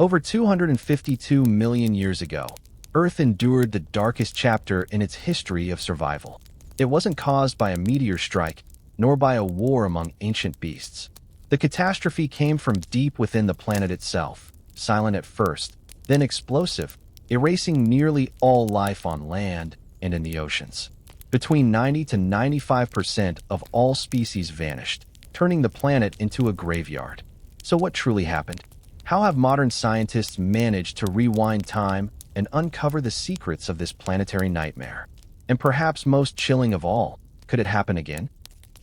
Over 252 million years ago, Earth endured the darkest chapter in its history of survival. It wasn't caused by a meteor strike, nor by a war among ancient beasts. The catastrophe came from deep within the planet itself, silent at first, then explosive, erasing nearly all life on land and in the oceans. Between 90 to 95% of all species vanished, turning the planet into a graveyard. So what truly happened? How have modern scientists managed to rewind time and uncover the secrets of this planetary nightmare? And perhaps most chilling of all, could it happen again?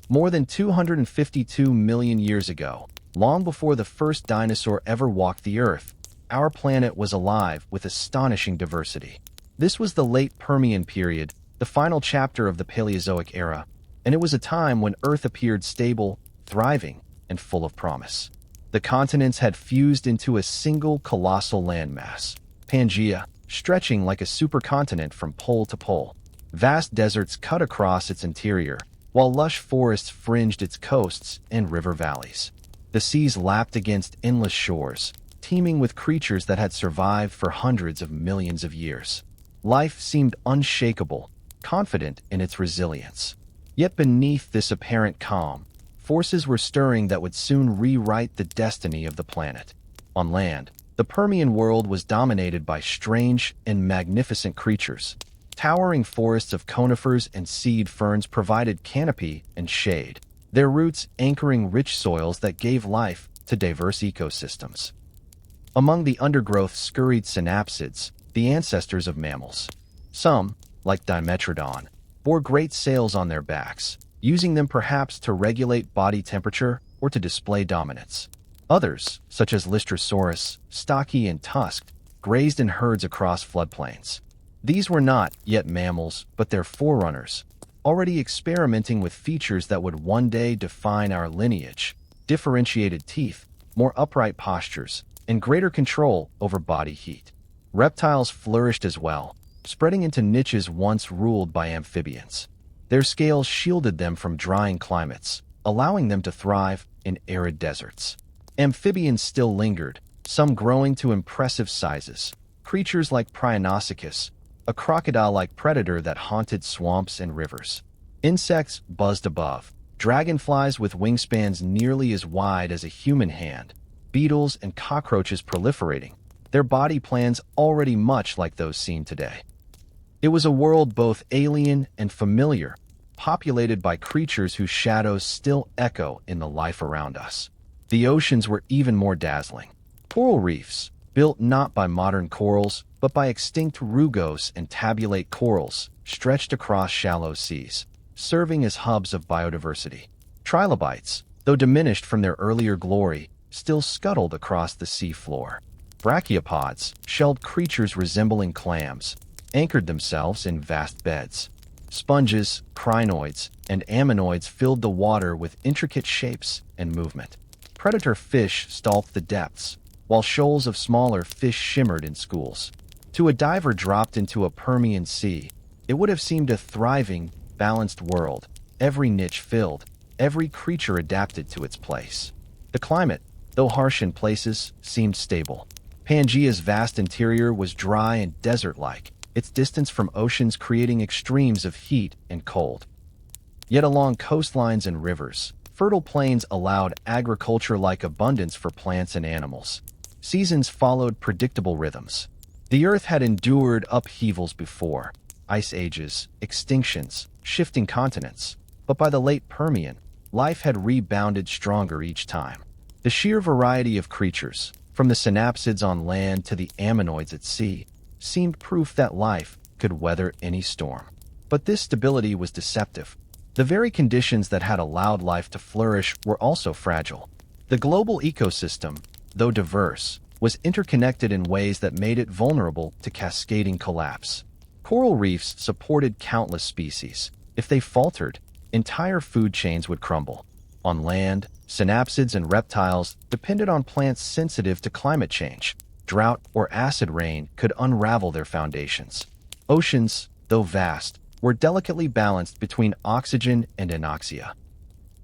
More than 252 million years ago, long before the first dinosaur ever walked the Earth, our planet was alive with astonishing diversity. This was the late Permian period, the final chapter of the Paleozoic era, and it was a time when Earth appeared stable, thriving, and full of promise. The continents had fused into a single colossal landmass, Pangaea, stretching like a supercontinent from pole to pole. Vast deserts cut across its interior, while lush forests fringed its coasts and river valleys. The seas lapped against endless shores, teeming with creatures that had survived for hundreds of millions of years. Life seemed unshakable, confident in its resilience. Yet beneath this apparent calm, forces were stirring that would soon rewrite the destiny of the planet. On land, the Permian world was dominated by strange and magnificent creatures. Towering forests of conifers and seed ferns provided canopy and shade, their roots anchoring rich soils that gave life to diverse ecosystems. Among the undergrowth scurried synapsids, the ancestors of mammals. Some, like Dimetrodon, bore great sails on their backs, using them perhaps to regulate body temperature or to display dominance. Others, such as Lystrosaurus, stocky and tusked, grazed in herds across floodplains. These were not yet mammals, but their forerunners, already experimenting with features that would one day define our lineage: differentiated teeth, more upright postures, and greater control over body heat. Reptiles flourished as well, spreading into niches once ruled by amphibians. Their scales shielded them from drying climates, allowing them to thrive in arid deserts. Amphibians still lingered, some growing to impressive sizes. Creatures like Prionosuchus, a crocodile-like predator that haunted swamps and rivers. Insects buzzed above, dragonflies with wingspans nearly as wide as a human hand, beetles and cockroaches proliferating, their body plans already much like those seen today. It was a world both alien and familiar, populated by creatures whose shadows still echo in the life around us. The oceans were even more dazzling. Coral reefs, built not by modern corals, but by extinct rugose and tabulate corals, stretched across shallow seas, serving as hubs of biodiversity. Trilobites, though diminished from their earlier glory, still scuttled across the sea floor. Brachiopods, shelled creatures resembling clams, anchored themselves in vast beds. Sponges, crinoids, and ammonoids filled the water with intricate shapes and movement. Predator fish stalked the depths, while shoals of smaller fish shimmered in schools. To a diver dropped into a Permian sea, it would have seemed a thriving, balanced world, every niche filled, every creature adapted to its place. The climate, though harsh in places, seemed stable. Pangaea's vast interior was dry and desert-like, its distance from oceans creating extremes of heat and cold. Yet along coastlines and rivers, fertile plains allowed agriculture-like abundance for plants and animals. Seasons followed predictable rhythms. The Earth had endured upheavals before: ice ages, extinctions, shifting continents. But by the late Permian, life had rebounded stronger each time. The sheer variety of creatures, from the synapsids on land to the ammonoids at sea, seemed proof that life could weather any storm. But this stability was deceptive. The very conditions that had allowed life to flourish were also fragile. The global ecosystem, though diverse, was interconnected in ways that made it vulnerable to cascading collapse. Coral reefs supported countless species. If they faltered, entire food chains would crumble. On land, synapsids and reptiles depended on plants sensitive to climate change. Drought or acid rain could unravel their foundations. Oceans, though vast, were delicately balanced between oxygen and anoxia.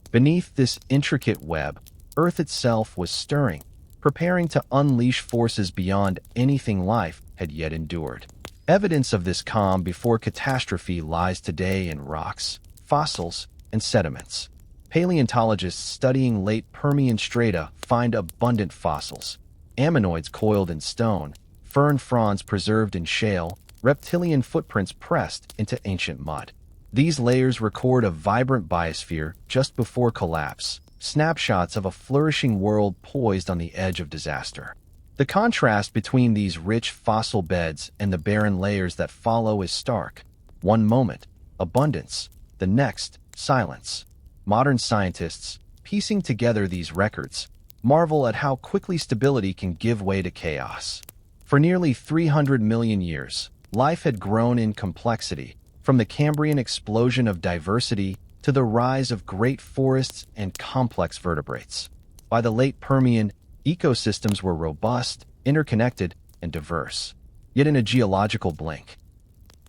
Beneath this intricate web, Earth itself was stirring, preparing to unleash forces beyond anything life had yet endured. Evidence of this calm before catastrophe lies today in rocks, fossils, and sediments. Paleontologists studying late Permian strata find abundant fossils, ammonoids coiled in stone, fern fronds preserved in shale, reptilian footprints pressed into ancient mud. These layers record a vibrant biosphere just before collapse, snapshots of a flourishing world poised on the edge of disaster. The contrast between these rich fossil beds and the barren layers that follow is stark. One moment, abundance; the next, silence. Modern scientists, piecing together these records, marvel at how quickly stability can give way to chaos. For nearly 300 million years, life had grown in complexity, from the Cambrian explosion of diversity to the rise of great forests and complex vertebrates. By the late Permian, ecosystems were robust, interconnected, and diverse. Yet in a geological blink,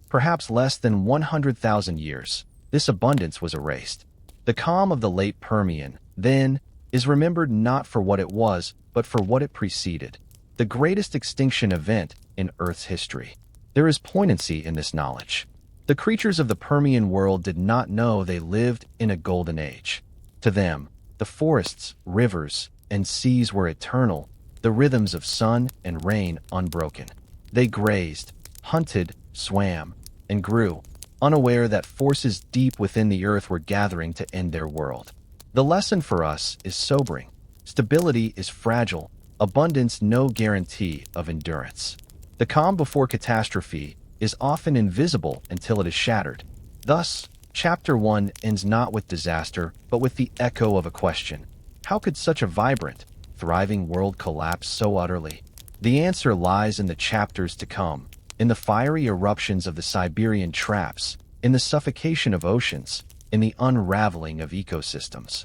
perhaps less than 100,000 years, this abundance was erased. The calm of the late Permian, then, is remembered not for what it was, but for what it preceded. The greatest extinction event in Earth's history. There is poignancy in this knowledge. The creatures of the Permian world did not know they lived in a golden age. To them, the forests, rivers, and seas were eternal, the rhythms of sun and rain unbroken. They grazed, hunted, swam, and grew, unaware that forces deep within the earth were gathering to end their world. The lesson for us is sobering. Stability is fragile, abundance no guarantee of endurance. The calm before catastrophe is often invisible until it is shattered. Thus, Chapter 1 ends not with disaster, but with the echo of a question. How could such a vibrant, thriving world collapse so utterly? The answer lies in the chapters to come, in the fiery eruptions of the Siberian traps, in the suffocation of oceans, in the unraveling of ecosystems.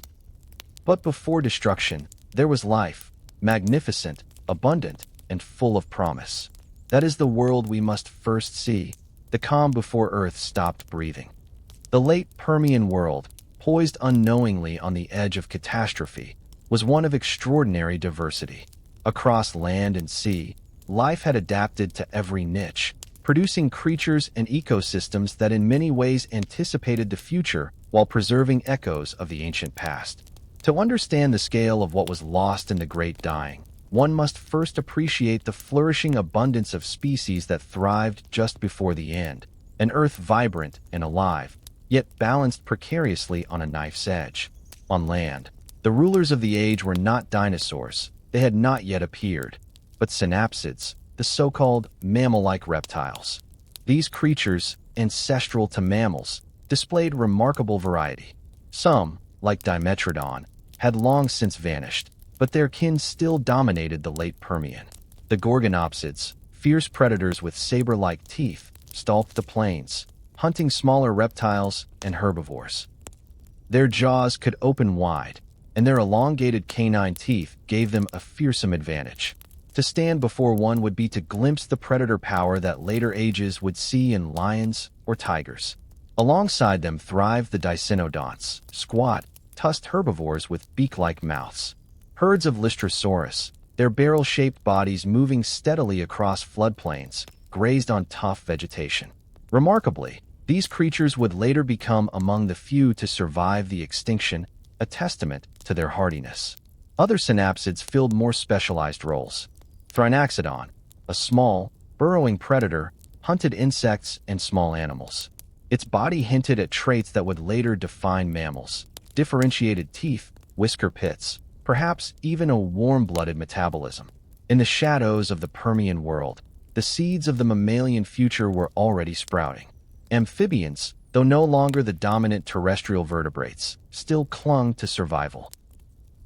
But before destruction, there was life, magnificent, abundant, and full of promise. That is the world we must first see, the calm before Earth stopped breathing. The late Permian world, poised unknowingly on the edge of catastrophe, was one of extraordinary diversity. Across land and sea, life had adapted to every niche, producing creatures and ecosystems that in many ways anticipated the future while preserving echoes of the ancient past. To understand the scale of what was lost in the Great Dying, one must first appreciate the flourishing abundance of species that thrived just before the end, an Earth vibrant and alive, yet balanced precariously on a knife's edge. On land, the rulers of the age were not dinosaurs; they had not yet appeared, but synapsids, the so-called mammal-like reptiles. These creatures, ancestral to mammals, displayed remarkable variety. Some, like Dimetrodon, had long since vanished, but their kin still dominated the late Permian. The Gorgonopsids, fierce predators with saber-like teeth, stalked the plains, hunting smaller reptiles and herbivores. Their jaws could open wide, and their elongated canine teeth gave them a fearsome advantage. To stand before one would be to glimpse the predator power that later ages would see in lions or tigers. Alongside them thrived the Dicynodonts, squat, tusked herbivores with beak-like mouths. Herds of Lystrosaurus, their barrel-shaped bodies moving steadily across floodplains, grazed on tough vegetation. Remarkably, these creatures would later become among the few to survive the extinction, a testament to their hardiness. Other synapsids filled more specialized roles. Thrinaxodon, a small, burrowing predator, hunted insects and small animals. Its body hinted at traits that would later define mammals: differentiated teeth, whisker pits, perhaps even a warm-blooded metabolism. In the shadows of the Permian world, the seeds of the mammalian future were already sprouting. Amphibians, though no longer the dominant terrestrial vertebrates, still clung to survival.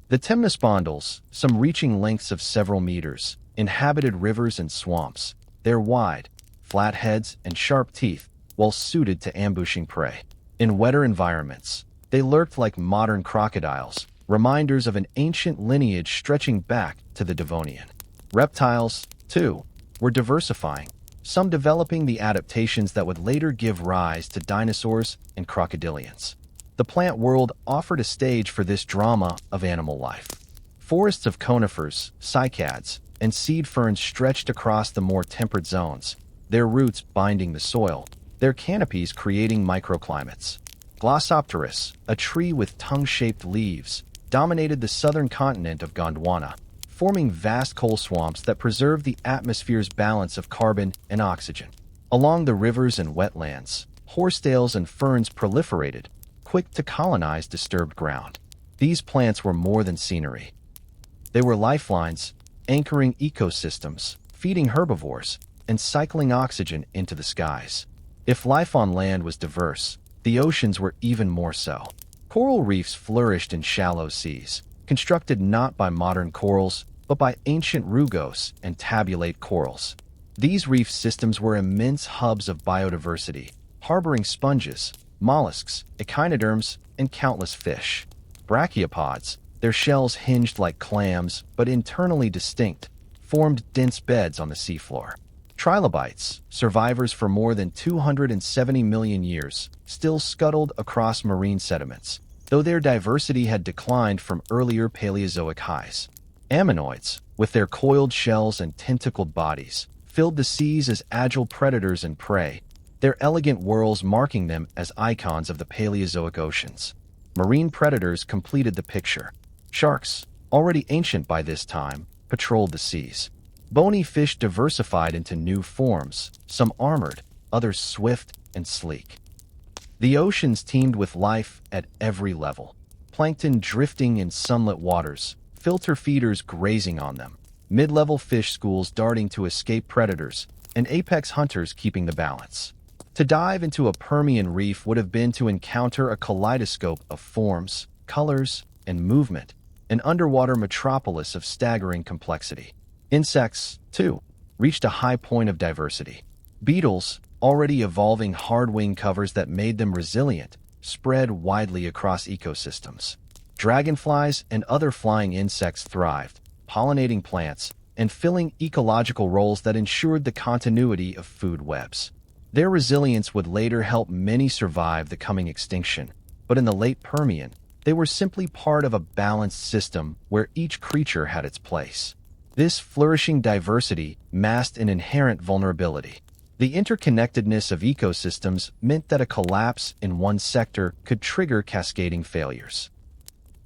The temnospondyls, some reaching lengths of several meters, inhabited rivers and swamps, their wide, flat heads and sharp teeth, well suited to ambushing prey. In wetter environments, they lurked like modern crocodiles, reminders of an ancient lineage stretching back to the Devonian. Reptiles, too, were diversifying, some developing the adaptations that would later give rise to dinosaurs and crocodilians. The plant world offered a stage for this drama of animal life. Forests of conifers, cycads, and seed ferns stretched across the more temperate zones, their roots binding the soil, their canopies creating microclimates. Glossopteris, a tree with tongue-shaped leaves, dominated the southern continent of Gondwana, forming vast coal swamps that preserved the atmosphere's balance of carbon and oxygen. Along the rivers and wetlands, horsetails and ferns proliferated, quick to colonize disturbed ground. These plants were more than scenery. They were lifelines, anchoring ecosystems, feeding herbivores, and cycling oxygen into the skies. If life on land was diverse, the oceans were even more so. Coral reefs flourished in shallow seas, constructed not by modern corals, but by ancient rugose and tabulate corals. These reef systems were immense hubs of biodiversity, harboring sponges, mollusks, echinoderms, and countless fish. Brachiopods, their shells hinged like clams but internally distinct, formed dense beds on the seafloor. Trilobites, survivors for more than 270 million years, still scuttled across marine sediments, though their diversity had declined from earlier Paleozoic highs. Ammonoids, with their coiled shells and tentacled bodies, filled the seas as agile predators and prey, their elegant whorls marking them as icons of the Paleozoic oceans. Marine predators completed the picture. Sharks, already ancient by this time, patrolled the seas. Bony fish diversified into new forms, some armored, others swift and sleek. The oceans teemed with life at every level. Plankton drifting in sunlit waters, filter feeders grazing on them, mid-level fish schools darting to escape predators, and apex hunters keeping the balance. To dive into a Permian reef would have been to encounter a kaleidoscope of forms, colors, and movement, an underwater metropolis of staggering complexity. Insects, too, reached a high point of diversity. Beetles, already evolving hard wing covers that made them resilient, spread widely across ecosystems. Dragonflies and other flying insects thrived, pollinating plants and filling ecological roles that ensured the continuity of food webs. Their resilience would later help many survive the coming extinction, but in the late Permian, they were simply part of a balanced system where each creature had its place. This flourishing diversity masked an inherent vulnerability. The interconnectedness of ecosystems meant that a collapse in one sector could trigger cascading failures.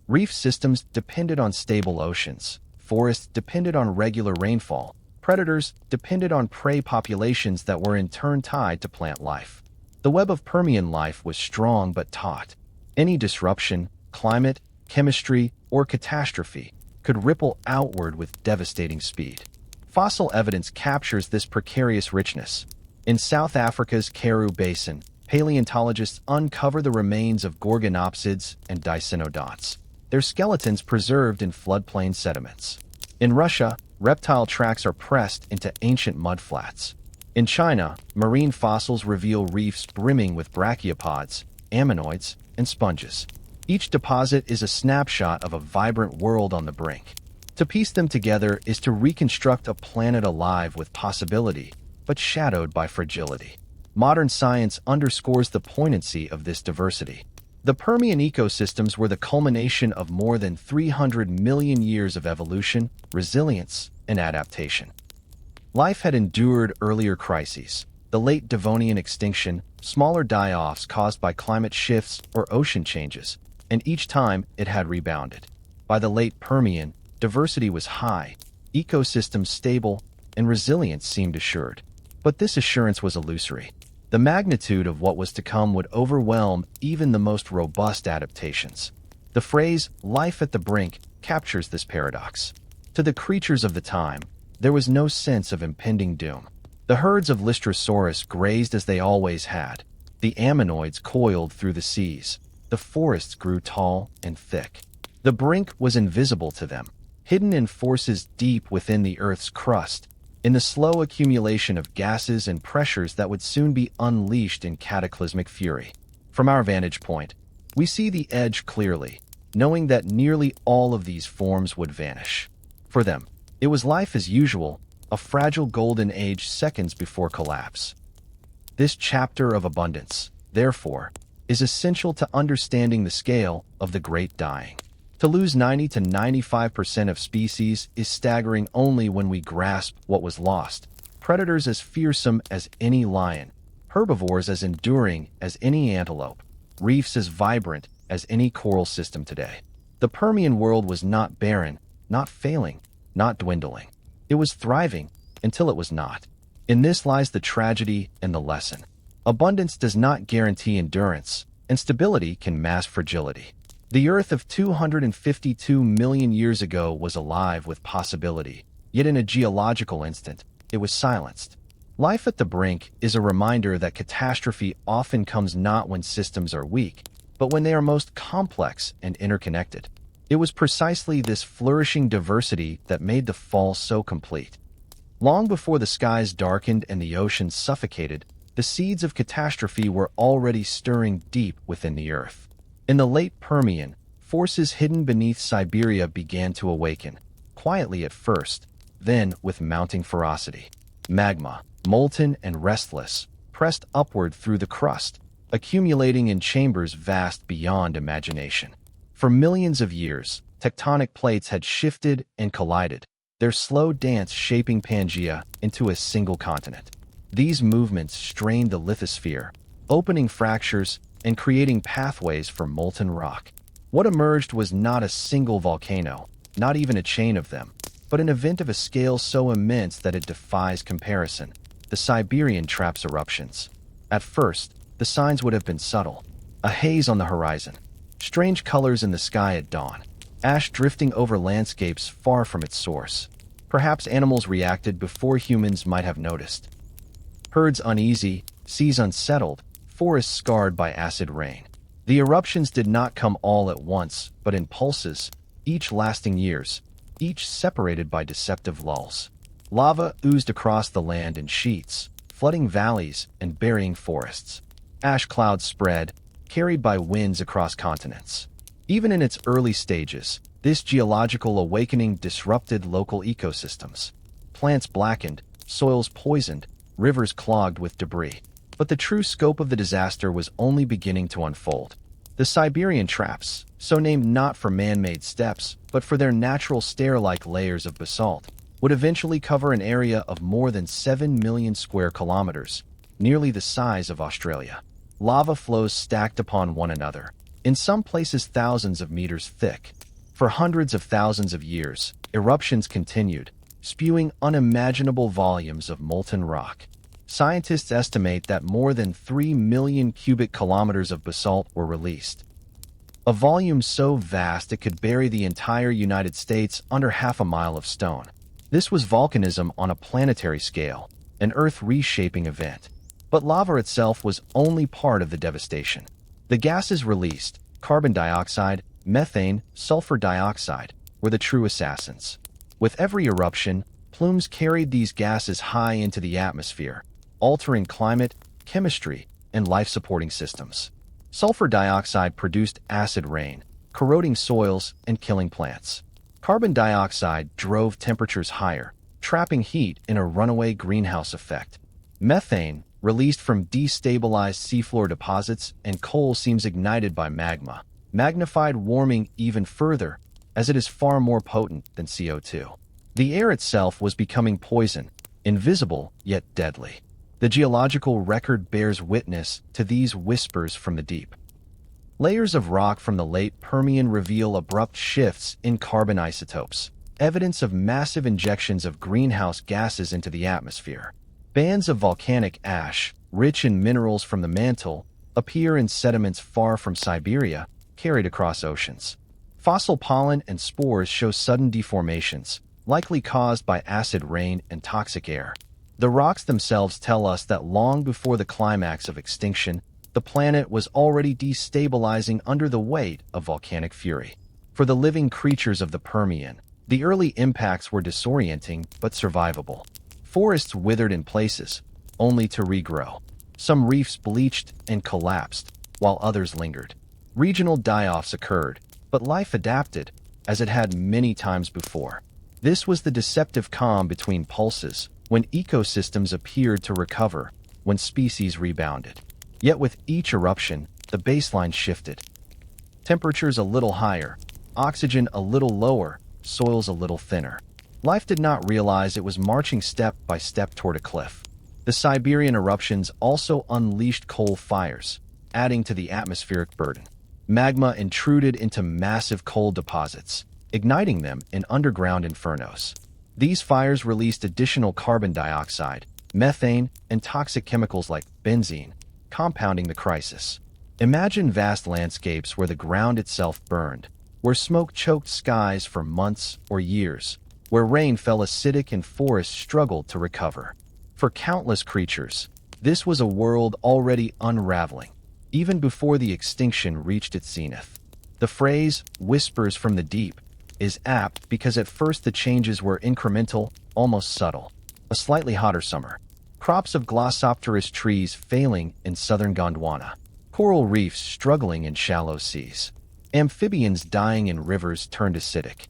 Reef systems depended on stable oceans, forests depended on regular rainfall, predators depended on prey populations that were in turn tied to plant life. The web of Permian life was strong but taut. Any disruption, climate, chemistry, or catastrophe could ripple outward with devastating speed. Fossil evidence captures this precarious richness. In South Africa's Karoo Basin, paleontologists uncover the remains of gorgonopsids and dicynodonts, their skeletons preserved in floodplain sediments. In Russia, reptile tracks are pressed into ancient mudflats. In China, marine fossils reveal reefs brimming with brachiopods, ammonoids, and sponges. Each deposit is a snapshot of a vibrant world on the brink. To piece them together is to reconstruct a planet alive with possibility, but shadowed by fragility. Modern science underscores the poignancy of this diversity. The Permian ecosystems were the culmination of more than 300 million years of evolution, resilience, and adaptation. Life had endured earlier crises, the late Devonian extinction, smaller die-offs caused by climate shifts or ocean changes, and each time it had rebounded. By the late Permian, diversity was high, ecosystems stable, and resilience seemed assured. But this assurance was illusory. The magnitude of what was to come would overwhelm even the most robust adaptations. The phrase, life at the brink, captures this paradox. To the creatures of the time, there was no sense of impending doom. The herds of Lystrosaurus grazed as they always had. The ammonoids coiled through the seas. The forests grew tall and thick. The brink was invisible to them, hidden in forces deep within the Earth's crust, in the slow accumulation of gases and pressures that would soon be unleashed in cataclysmic fury. From our vantage point, we see the edge clearly, knowing that nearly all of these forms would vanish. For them, it was life as usual, a fragile golden age seconds before collapse. This chapter of abundance, therefore, is essential to understanding the scale of the great dying. To lose 90 to 95% of species is staggering only when we grasp what was lost. Predators as fearsome as any lion, herbivores as enduring as any antelope, reefs as vibrant as any coral system today. The Permian world was not barren, not failing, not dwindling. It was thriving until it was not. In this lies the tragedy and the lesson. Abundance does not guarantee endurance, and stability can mask fragility. The Earth of 252 million years ago was alive with possibility, yet in a geological instant, it was silenced. Life at the brink is a reminder that catastrophe often comes not when systems are weak, but when they are most complex and interconnected. It was precisely this flourishing diversity that made the fall so complete. Long before the skies darkened and the oceans suffocated, the seeds of catastrophe were already stirring deep within the Earth. In the late Permian, forces hidden beneath Siberia began to awaken, quietly at first, then with mounting ferocity. Magma, molten and restless, pressed upward through the crust, accumulating in chambers vast beyond imagination. For millions of years, tectonic plates had shifted and collided, their slow dance shaping Pangaea into a single continent. These movements strained the lithosphere, opening fractures and creating pathways for molten rock. What emerged was not a single volcano, not even a chain of them, but an event of a scale so immense that it defies comparison: the Siberian Traps eruptions. At first, the signs would have been subtle: a haze on the horizon, strange colors in the sky at dawn, ash drifting over landscapes far from its source. Perhaps animals reacted before humans might have noticed. Herds uneasy, seas unsettled, forests scarred by acid rain. The eruptions did not come all at once, but in pulses, each lasting years, each separated by deceptive lulls. Lava oozed across the land in sheets, flooding valleys and burying forests. Ash clouds spread, carried by winds across continents. Even in its early stages, this geological awakening disrupted local ecosystems. Plants blackened, soils poisoned, rivers clogged with debris. But the true scope of the disaster was only beginning to unfold. The Siberian Traps, so named not for man-made steps, but for their natural stair-like layers of basalt, would eventually cover an area of more than 7 million square kilometers, nearly the size of Australia. Lava flows stacked upon one another, in some places thousands of meters thick. For hundreds of thousands of years, eruptions continued, spewing unimaginable volumes of molten rock. Scientists estimate that more than 3 million cubic kilometers of basalt were released, a volume so vast it could bury the entire United States under half a mile of stone. This was volcanism on a planetary scale, an Earth-reshaping event. But lava itself was only part of the devastation. The gases released, carbon dioxide, methane, sulfur dioxide, were the true assassins. With every eruption, plumes carried these gases high into the atmosphere, altering climate, chemistry, and life-supporting systems. Sulfur dioxide produced acid rain, corroding soils and killing plants. Carbon dioxide drove temperatures higher, trapping heat in a runaway greenhouse effect. Methane, released from destabilized seafloor deposits, and coal seams ignited by magma, magnified warming even further, as it is far more potent than CO2. The air itself was becoming poison, invisible yet deadly. The geological record bears witness to these whispers from the deep. Layers of rock from the late Permian reveal abrupt shifts in carbon isotopes, evidence of massive injections of greenhouse gases into the atmosphere. Bands of volcanic ash, rich in minerals from the mantle, appear in sediments far from Siberia, carried across oceans. Fossil pollen and spores show sudden deformations, likely caused by acid rain and toxic air. The rocks themselves tell us that long before the climax of extinction, the planet was already destabilizing under the weight of volcanic fury. For the living creatures of the Permian, the early impacts were disorienting but survivable. Forests withered in places, only to regrow. Some reefs bleached and collapsed, while others lingered. Regional die-offs occurred, but life adapted, as it had many times before. This was the deceptive calm between pulses, when ecosystems appeared to recover, when species rebounded. Yet with each eruption, the baseline shifted. Temperatures a little higher, oxygen a little lower, soils a little thinner. Life did not realize it was marching step by step toward a cliff. The Siberian eruptions also unleashed coal fires, adding to the atmospheric burden. Magma intruded into massive coal deposits, igniting them in underground infernos. These fires released additional carbon dioxide, methane, and toxic chemicals like benzene, compounding the crisis. Imagine vast landscapes where the ground itself burned, where smoke choked skies for months or years, where rain fell acidic and forests struggled to recover. For countless creatures, this was a world already unraveling, even before the extinction reached its zenith. The phrase, "whispers from the deep," is apt because at first the changes were incremental, almost subtle. A slightly hotter summer, crops of Glossopteris trees failing in southern Gondwana, coral reefs struggling in shallow seas, amphibians dying in rivers turned acidic.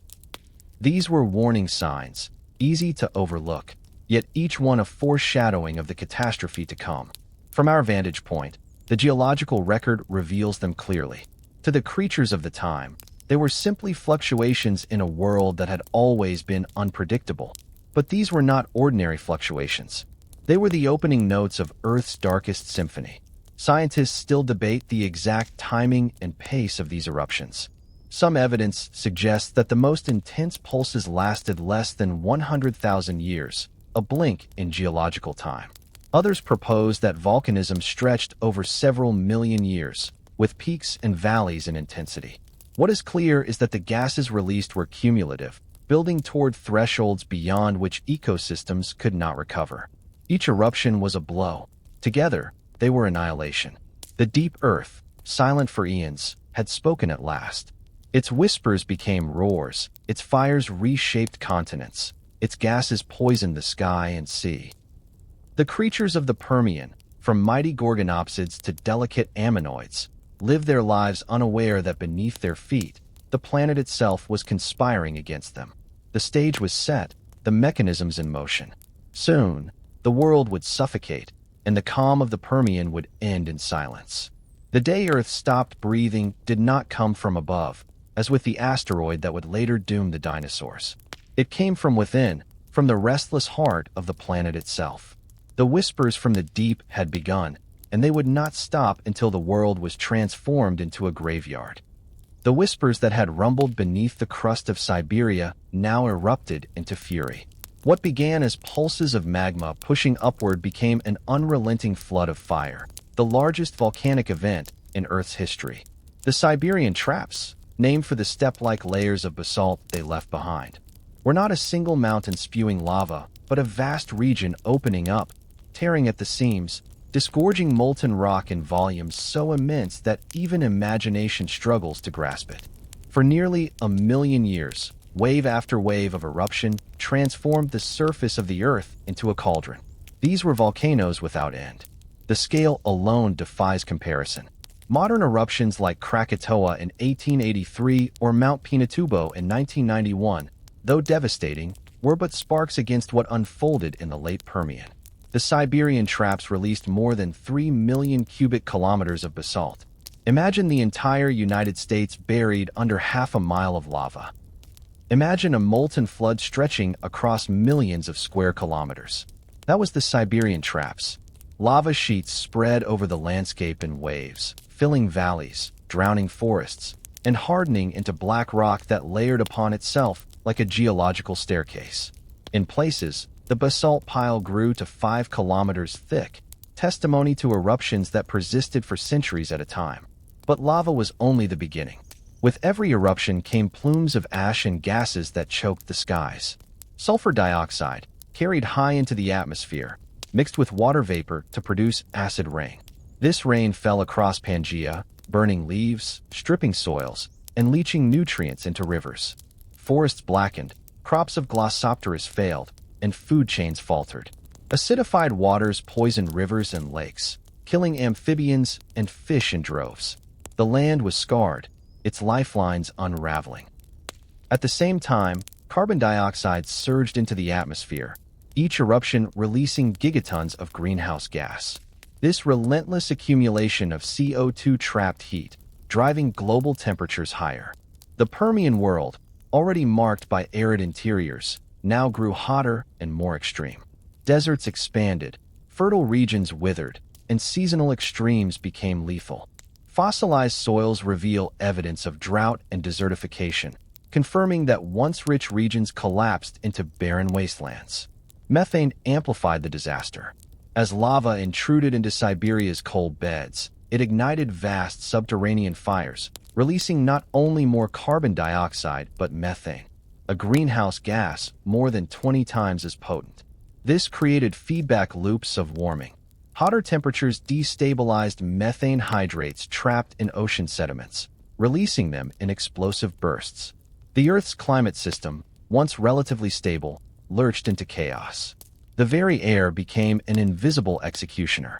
These were warning signs, easy to overlook, yet each one a foreshadowing of the catastrophe to come. From our vantage point, the geological record reveals them clearly. To the creatures of the time, they were simply fluctuations in a world that had always been unpredictable. But these were not ordinary fluctuations. They were the opening notes of Earth's darkest symphony. Scientists still debate the exact timing and pace of these eruptions. Some evidence suggests that the most intense pulses lasted less than 100,000 years, a blink in geological time. Others propose that volcanism stretched over several million years, with peaks and valleys in intensity. What is clear is that the gases released were cumulative, building toward thresholds beyond which ecosystems could not recover. Each eruption was a blow. Together, they were annihilation. The deep earth, silent for eons, had spoken at last. Its whispers became roars, its fires reshaped continents, its gases poisoned the sky and sea. The creatures of the Permian, from mighty gorgonopsids to delicate ammonoids, lived their lives unaware that beneath their feet, the planet itself was conspiring against them. The stage was set, the mechanisms in motion. Soon, the world would suffocate, and the calm of the Permian would end in silence. The day Earth stopped breathing did not come from above, as with the asteroid that would later doom the dinosaurs. It came from within, from the restless heart of the planet itself. The whispers from the deep had begun, and they would not stop until the world was transformed into a graveyard. The whispers that had rumbled beneath the crust of Siberia now erupted into fury. What began as pulses of magma pushing upward became an unrelenting flood of fire, the largest volcanic event in Earth's history. The Siberian traps, named for the step-like layers of basalt they left behind, were not a single mountain spewing lava, but a vast region opening up, tearing at the seams, disgorging molten rock in volumes so immense that even imagination struggles to grasp it. For nearly 1,000,000 years, wave after wave of eruption transformed the surface of the Earth into a cauldron. These were volcanoes without end. The scale alone defies comparison. Modern eruptions like Krakatoa in 1883 or Mount Pinatubo in 1991, though devastating, were but sparks against what unfolded in the late Permian. The Siberian traps released more than 3 million cubic kilometers of basalt. Imagine the entire United States buried under half a mile of lava. Imagine a molten flood stretching across millions of square kilometers. That was the Siberian traps. Lava sheets spread over the landscape in waves, filling valleys, drowning forests, and hardening into black rock that layered upon itself like a geological staircase. In places, the basalt pile grew to 5 kilometers thick, testimony to eruptions that persisted for centuries at a time. But lava was only the beginning. With every eruption came plumes of ash and gases that choked the skies. Sulfur dioxide, carried high into the atmosphere, mixed with water vapor to produce acid rain. This rain fell across Pangaea, burning leaves, stripping soils, and leaching nutrients into rivers. Forests blackened, crops of Glossopteris failed, and food chains faltered. Acidified waters poisoned rivers and lakes, killing amphibians and fish in droves. The land was scarred, its lifelines unraveling. At the same time, carbon dioxide surged into the atmosphere, each eruption releasing gigatons of greenhouse gas. This relentless accumulation of CO2 trapped heat, driving global temperatures higher. The Permian world, already marked by arid interiors, now grew hotter and more extreme. Deserts expanded, fertile regions withered, and seasonal extremes became lethal. Fossilized soils reveal evidence of drought and desertification, confirming that once rich regions collapsed into barren wastelands. Methane amplified the disaster. As lava intruded into Siberia's cold beds, it ignited vast subterranean fires, releasing not only more carbon dioxide but methane, a greenhouse gas more than 20 times as potent. This created feedback loops of warming. Hotter temperatures destabilized methane hydrates trapped in ocean sediments, releasing them in explosive bursts. The Earth's climate system, once relatively stable, lurched into chaos. The very air became an invisible executioner.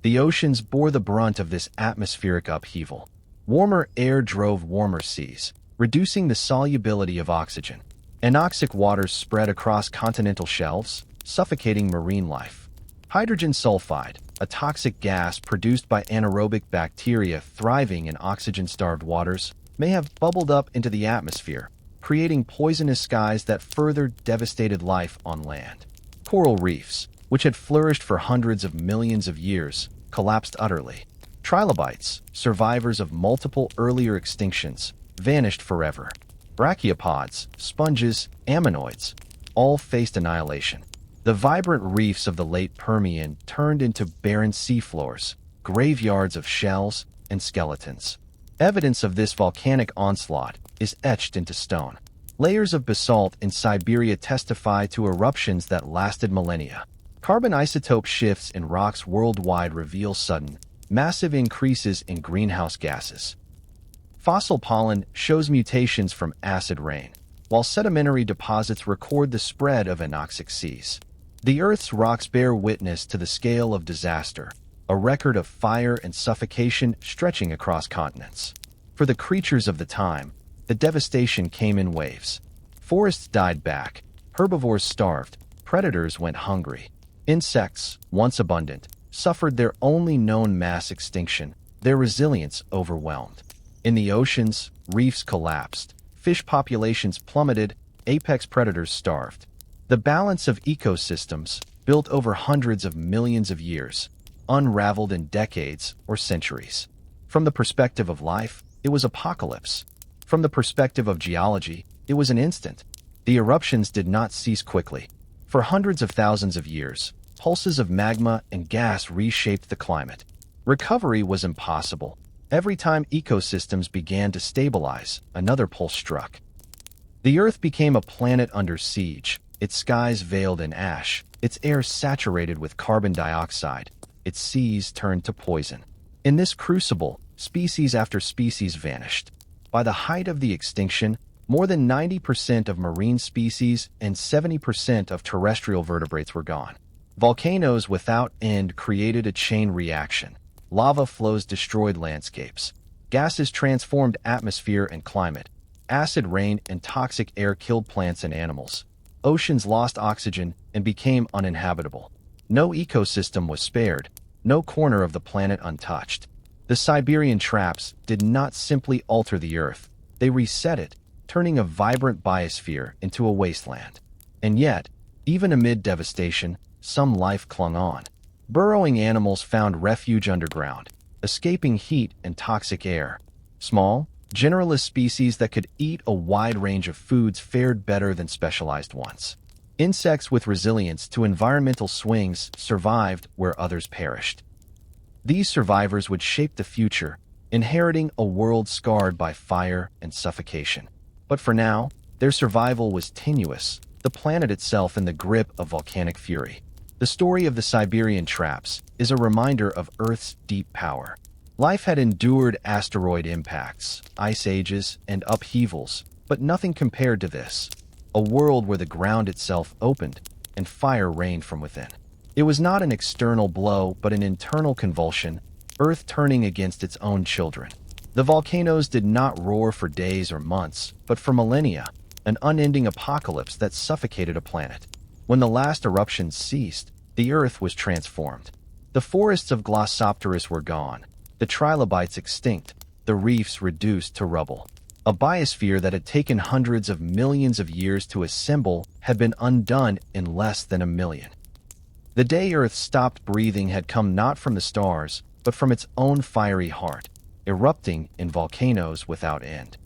The oceans bore the brunt of this atmospheric upheaval. Warmer air drove warmer seas, reducing the solubility of oxygen. Anoxic waters spread across continental shelves, suffocating marine life. Hydrogen sulfide, a toxic gas produced by anaerobic bacteria thriving in oxygen-starved waters, may have bubbled up into the atmosphere, creating poisonous skies that further devastated life on land. Coral reefs, which had flourished for hundreds of millions of years, collapsed utterly. Trilobites, survivors of multiple earlier extinctions, vanished forever. Brachiopods, sponges, ammonoids, all faced annihilation. The vibrant reefs of the late Permian turned into barren seafloors, graveyards of shells and skeletons. Evidence of this volcanic onslaught is etched into stone. Layers of basalt in Siberia testify to eruptions that lasted millennia. Carbon isotope shifts in rocks worldwide reveal sudden, massive increases in greenhouse gases. Fossil pollen shows mutations from acid rain, while sedimentary deposits record the spread of anoxic seas. The Earth's rocks bear witness to the scale of disaster, a record of fire and suffocation stretching across continents. For the creatures of the time, the devastation came in waves. Forests died back, herbivores starved, predators went hungry. Insects, once abundant, suffered their only known mass extinction, their resilience overwhelmed. In the oceans, reefs collapsed, fish populations plummeted, apex predators starved. The balance of ecosystems, built over hundreds of millions of years, unraveled in decades or centuries. From the perspective of life, it was apocalypse. From the perspective of geology, it was an instant. The eruptions did not cease quickly. For hundreds of thousands of years, pulses of magma and gas reshaped the climate. Recovery was impossible. Every time ecosystems began to stabilize, another pulse struck. The Earth became a planet under siege, its skies veiled in ash, its air saturated with carbon dioxide, its seas turned to poison. In this crucible, species after species vanished. By the height of the extinction, more than 90% of marine species and 70% of terrestrial vertebrates were gone. Volcanoes without end created a chain reaction. Lava flows destroyed landscapes. Gases transformed atmosphere and climate. Acid rain and toxic air killed plants and animals. Oceans lost oxygen and became uninhabitable. No ecosystem was spared, no corner of the planet untouched. The Siberian traps did not simply alter the Earth, they reset it, turning a vibrant biosphere into a wasteland. And yet, even amid devastation, some life clung on. Burrowing animals found refuge underground, escaping heat and toxic air. Small, generalist species that could eat a wide range of foods fared better than specialized ones. Insects with resilience to environmental swings survived where others perished. These survivors would shape the future, inheriting a world scarred by fire and suffocation. But for now, their survival was tenuous, the planet itself in the grip of volcanic fury. The story of the Siberian traps is a reminder of Earth's deep power. Life had endured asteroid impacts, ice ages, and upheavals, but nothing compared to this. A world where the ground itself opened and fire rained from within. It was not an external blow, but an internal convulsion, Earth turning against its own children. The volcanoes did not roar for days or months, but for millennia, an unending apocalypse that suffocated a planet. When the last eruptions ceased, the Earth was transformed. The forests of Glossopteris were gone, the trilobites extinct, the reefs reduced to rubble. A biosphere that had taken hundreds of millions of years to assemble had been undone in less than a million. The day Earth stopped breathing had come not from the stars, but from its own fiery heart, erupting in volcanoes without end.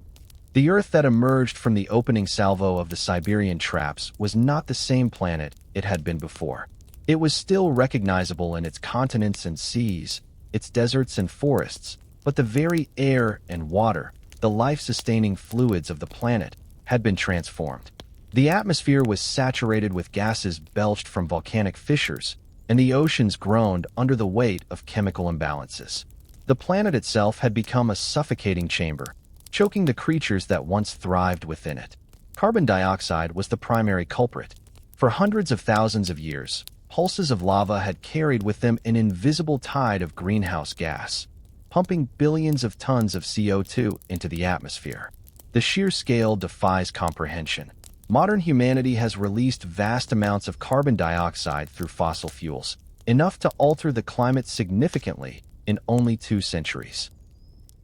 The Earth that emerged from the opening salvo of the Siberian traps was not the same planet it had been before. It was still recognizable in its continents and seas, its deserts and forests, but the very air and water, the life-sustaining fluids of the planet, had been transformed. The atmosphere was saturated with gases belched from volcanic fissures, and the oceans groaned under the weight of chemical imbalances. The planet itself had become a suffocating chamber, choking the creatures that once thrived within it. Carbon dioxide was the primary culprit. For hundreds of thousands of years, pulses of lava had carried with them an invisible tide of greenhouse gas, pumping billions of tons of CO2 into the atmosphere. The sheer scale defies comprehension. Modern humanity has released vast amounts of carbon dioxide through fossil fuels, enough to alter the climate significantly in only 2 centuries.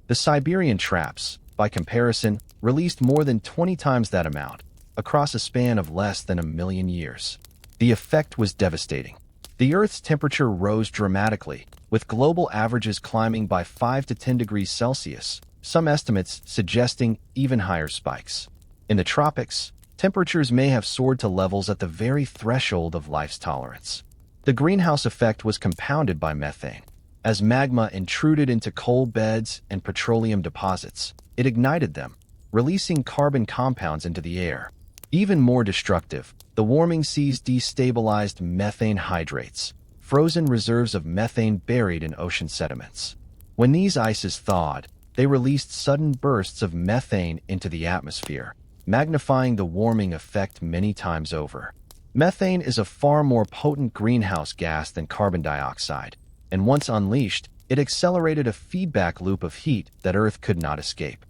The Siberian traps, by comparison, released more than 20 times that amount, across a span of less than a million years. The effect was devastating. The Earth's temperature rose dramatically, with global averages climbing by 5 to 10 degrees Celsius, some estimates suggesting even higher spikes. In the tropics, temperatures may have soared to levels at the very threshold of life's tolerance. The greenhouse effect was compounded by methane. As magma intruded into coal beds and petroleum deposits, it ignited them, releasing carbon compounds into the air. Even more destructive, the warming seas destabilized methane hydrates, frozen reserves of methane buried in ocean sediments. When these ices thawed, they released sudden bursts of methane into the atmosphere, magnifying the warming effect many times over. Methane is a far more potent greenhouse gas than carbon dioxide, and once unleashed, it accelerated a feedback loop of heat that Earth could not escape.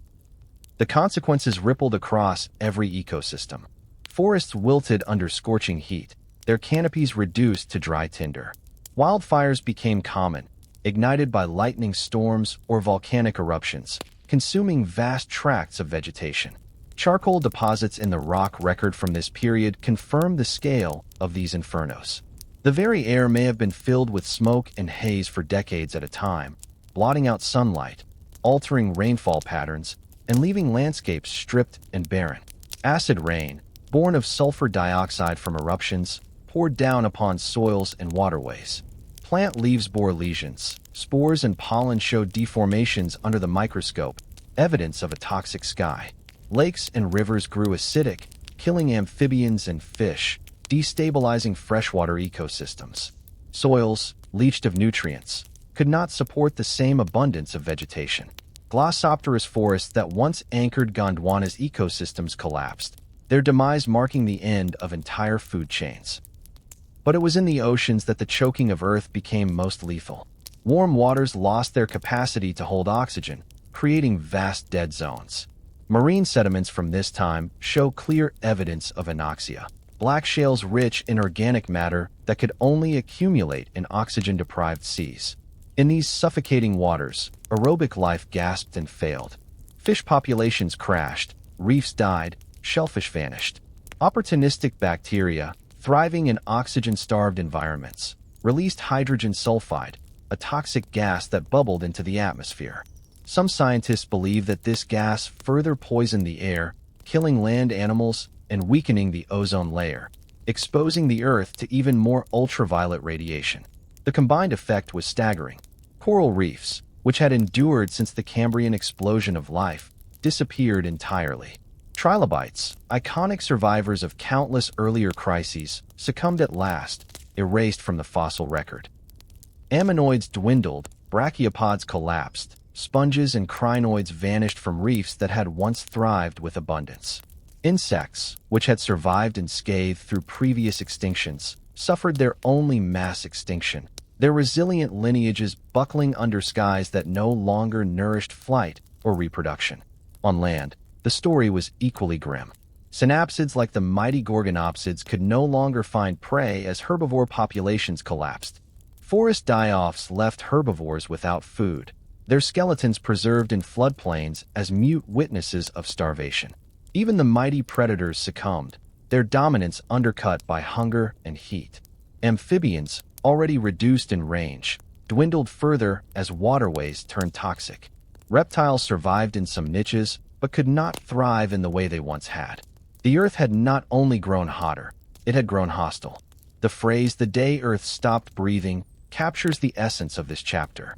The consequences rippled across every ecosystem. Forests wilted under scorching heat, their canopies reduced to dry tinder. Wildfires became common, ignited by lightning storms or volcanic eruptions, consuming vast tracts of vegetation. Charcoal deposits in the rock record from this period confirm the scale of these infernos. The very air may have been filled with smoke and haze for decades at a time, blotting out sunlight, altering rainfall patterns, and leaving landscapes stripped and barren. Acid rain, born of sulfur dioxide from eruptions, poured down upon soils and waterways. Plant leaves bore lesions, spores and pollen showed deformations under the microscope, evidence of a toxic sky. Lakes and rivers grew acidic, killing amphibians and fish, destabilizing freshwater ecosystems. Soils, leached of nutrients, could not support the same abundance of vegetation. Glossopterous forests that once anchored Gondwana's ecosystems collapsed, their demise marking the end of entire food chains. But it was in the oceans that the choking of Earth became most lethal. Warm waters lost their capacity to hold oxygen, creating vast dead zones. Marine sediments from this time show clear evidence of anoxia. Black shales rich in organic matter that could only accumulate in oxygen-deprived seas. In these suffocating waters, aerobic life gasped and failed. Fish populations crashed, reefs died, shellfish vanished. Opportunistic bacteria, thriving in oxygen-starved environments, released hydrogen sulfide, a toxic gas that bubbled into the atmosphere. Some scientists believe that this gas further poisoned the air, killing land animals and weakening the ozone layer, exposing the Earth to even more ultraviolet radiation. The combined effect was staggering. Coral reefs, which had endured since the Cambrian explosion of life, disappeared entirely. Trilobites, iconic survivors of countless earlier crises, succumbed at last, erased from the fossil record. Ammonoids dwindled, brachiopods collapsed, sponges and crinoids vanished from reefs that had once thrived with abundance. Insects, which had survived unscathed through previous extinctions, suffered their only mass extinction, their resilient lineages buckling under skies that no longer nourished flight or reproduction. On land, the story was equally grim. Synapsids like the mighty gorgonopsids could no longer find prey as herbivore populations collapsed. Forest die-offs left herbivores without food. their skeletons preserved in floodplains as mute witnesses of starvation. Even the mighty predators succumbed, their dominance undercut by hunger and heat. Amphibians, already reduced in range, dwindled further as waterways turned toxic. Reptiles survived in some niches, but could not thrive in the way they once had. The Earth had not only grown hotter, it had grown hostile. The phrase "the day Earth stopped breathing" captures the essence of this chapter.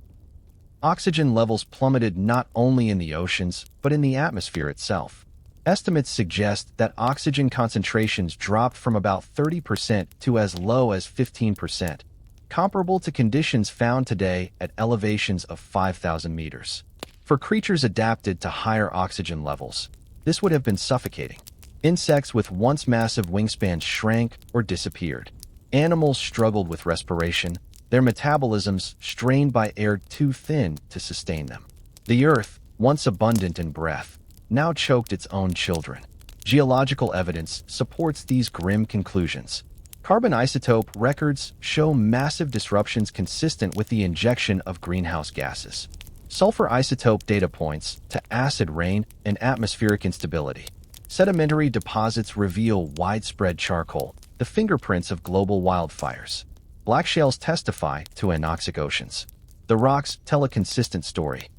Oxygen levels plummeted not only in the oceans, but in the atmosphere itself. Estimates suggest that oxygen concentrations dropped from about 30% to as low as 15%, comparable to conditions found today at elevations of 5,000 meters. For creatures adapted to higher oxygen levels, this would have been suffocating. Insects with once massive wingspans shrank or disappeared. Animals struggled with respiration, their metabolisms strained by air too thin to sustain them. The Earth, once abundant in breath, now choked its own children. Geological evidence supports these grim conclusions. Carbon isotope records show massive disruptions consistent with the injection of greenhouse gases. Sulfur isotope data points to acid rain and atmospheric instability. Sedimentary deposits reveal widespread charcoal, the fingerprints of global wildfires. Black shales testify to anoxic oceans. The rocks tell a consistent story.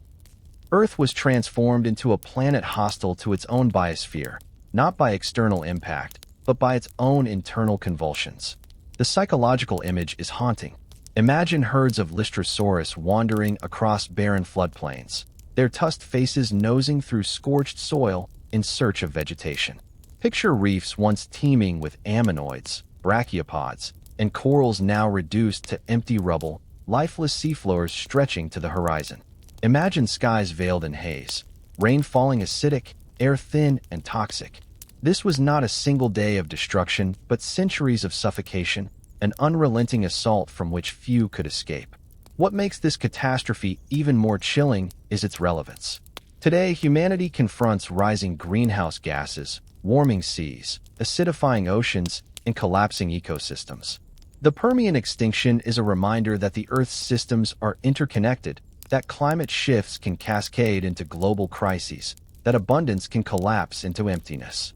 Earth was transformed into a planet hostile to its own biosphere, not by external impact, but by its own internal convulsions. The psychological image is haunting. Imagine herds of Lystrosaurus wandering across barren floodplains, their tusked faces nosing through scorched soil in search of vegetation. Picture reefs once teeming with ammonoids, brachiopods, and corals now reduced to empty rubble, lifeless seafloors stretching to the horizon. Imagine skies veiled in haze, rain falling acidic, air thin and toxic. This was not a single day of destruction, but centuries of suffocation, an unrelenting assault from which few could escape. What makes this catastrophe even more chilling is its relevance. Today, humanity confronts rising greenhouse gases, warming seas, acidifying oceans, and collapsing ecosystems. The Permian extinction is a reminder that the Earth's systems are interconnected, that climate shifts can cascade into global crises, that abundance can collapse into emptiness.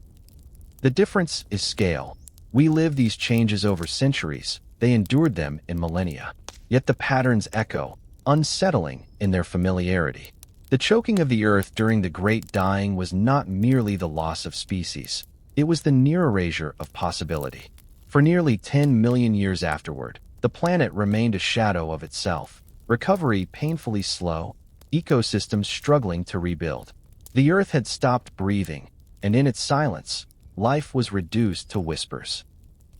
The difference is scale. We live these changes over centuries, they endured them in millennia. Yet the patterns echo, unsettling in their familiarity. The choking of the Earth during the Great Dying was not merely the loss of species, it was the near erasure of possibility. For nearly 10 million years afterward, the planet remained a shadow of itself, recovery painfully slow, ecosystems struggling to rebuild. The Earth had stopped breathing, and in its silence, life was reduced to whispers.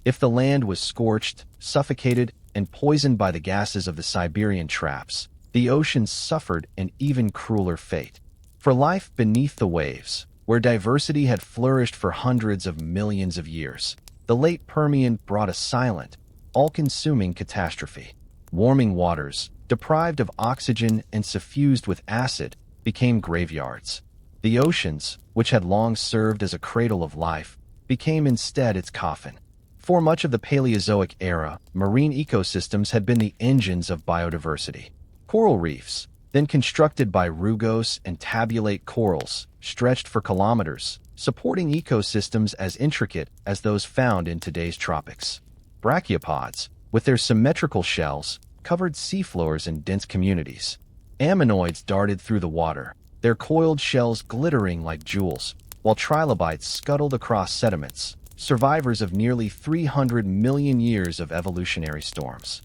If the land was scorched, suffocated, and poisoned by the gases of the Siberian traps, the oceans suffered an even crueler fate. For life beneath the waves, where diversity had flourished for hundreds of millions of years, the late Permian brought a silent, all-consuming catastrophe. Warming waters, deprived of oxygen and suffused with acid, became graveyards. The oceans, which had long served as a cradle of life, became instead its coffin. For much of the Paleozoic era, marine ecosystems had been the engines of biodiversity. Coral reefs, then constructed by rugose and tabulate corals, stretched for kilometers, supporting ecosystems as intricate as those found in today's tropics. Brachiopods, with their symmetrical shells, covered seafloors in dense communities. Ammonoids darted through the water, their coiled shells glittering like jewels, while trilobites scuttled across sediments, survivors of nearly 300 million years of evolutionary storms.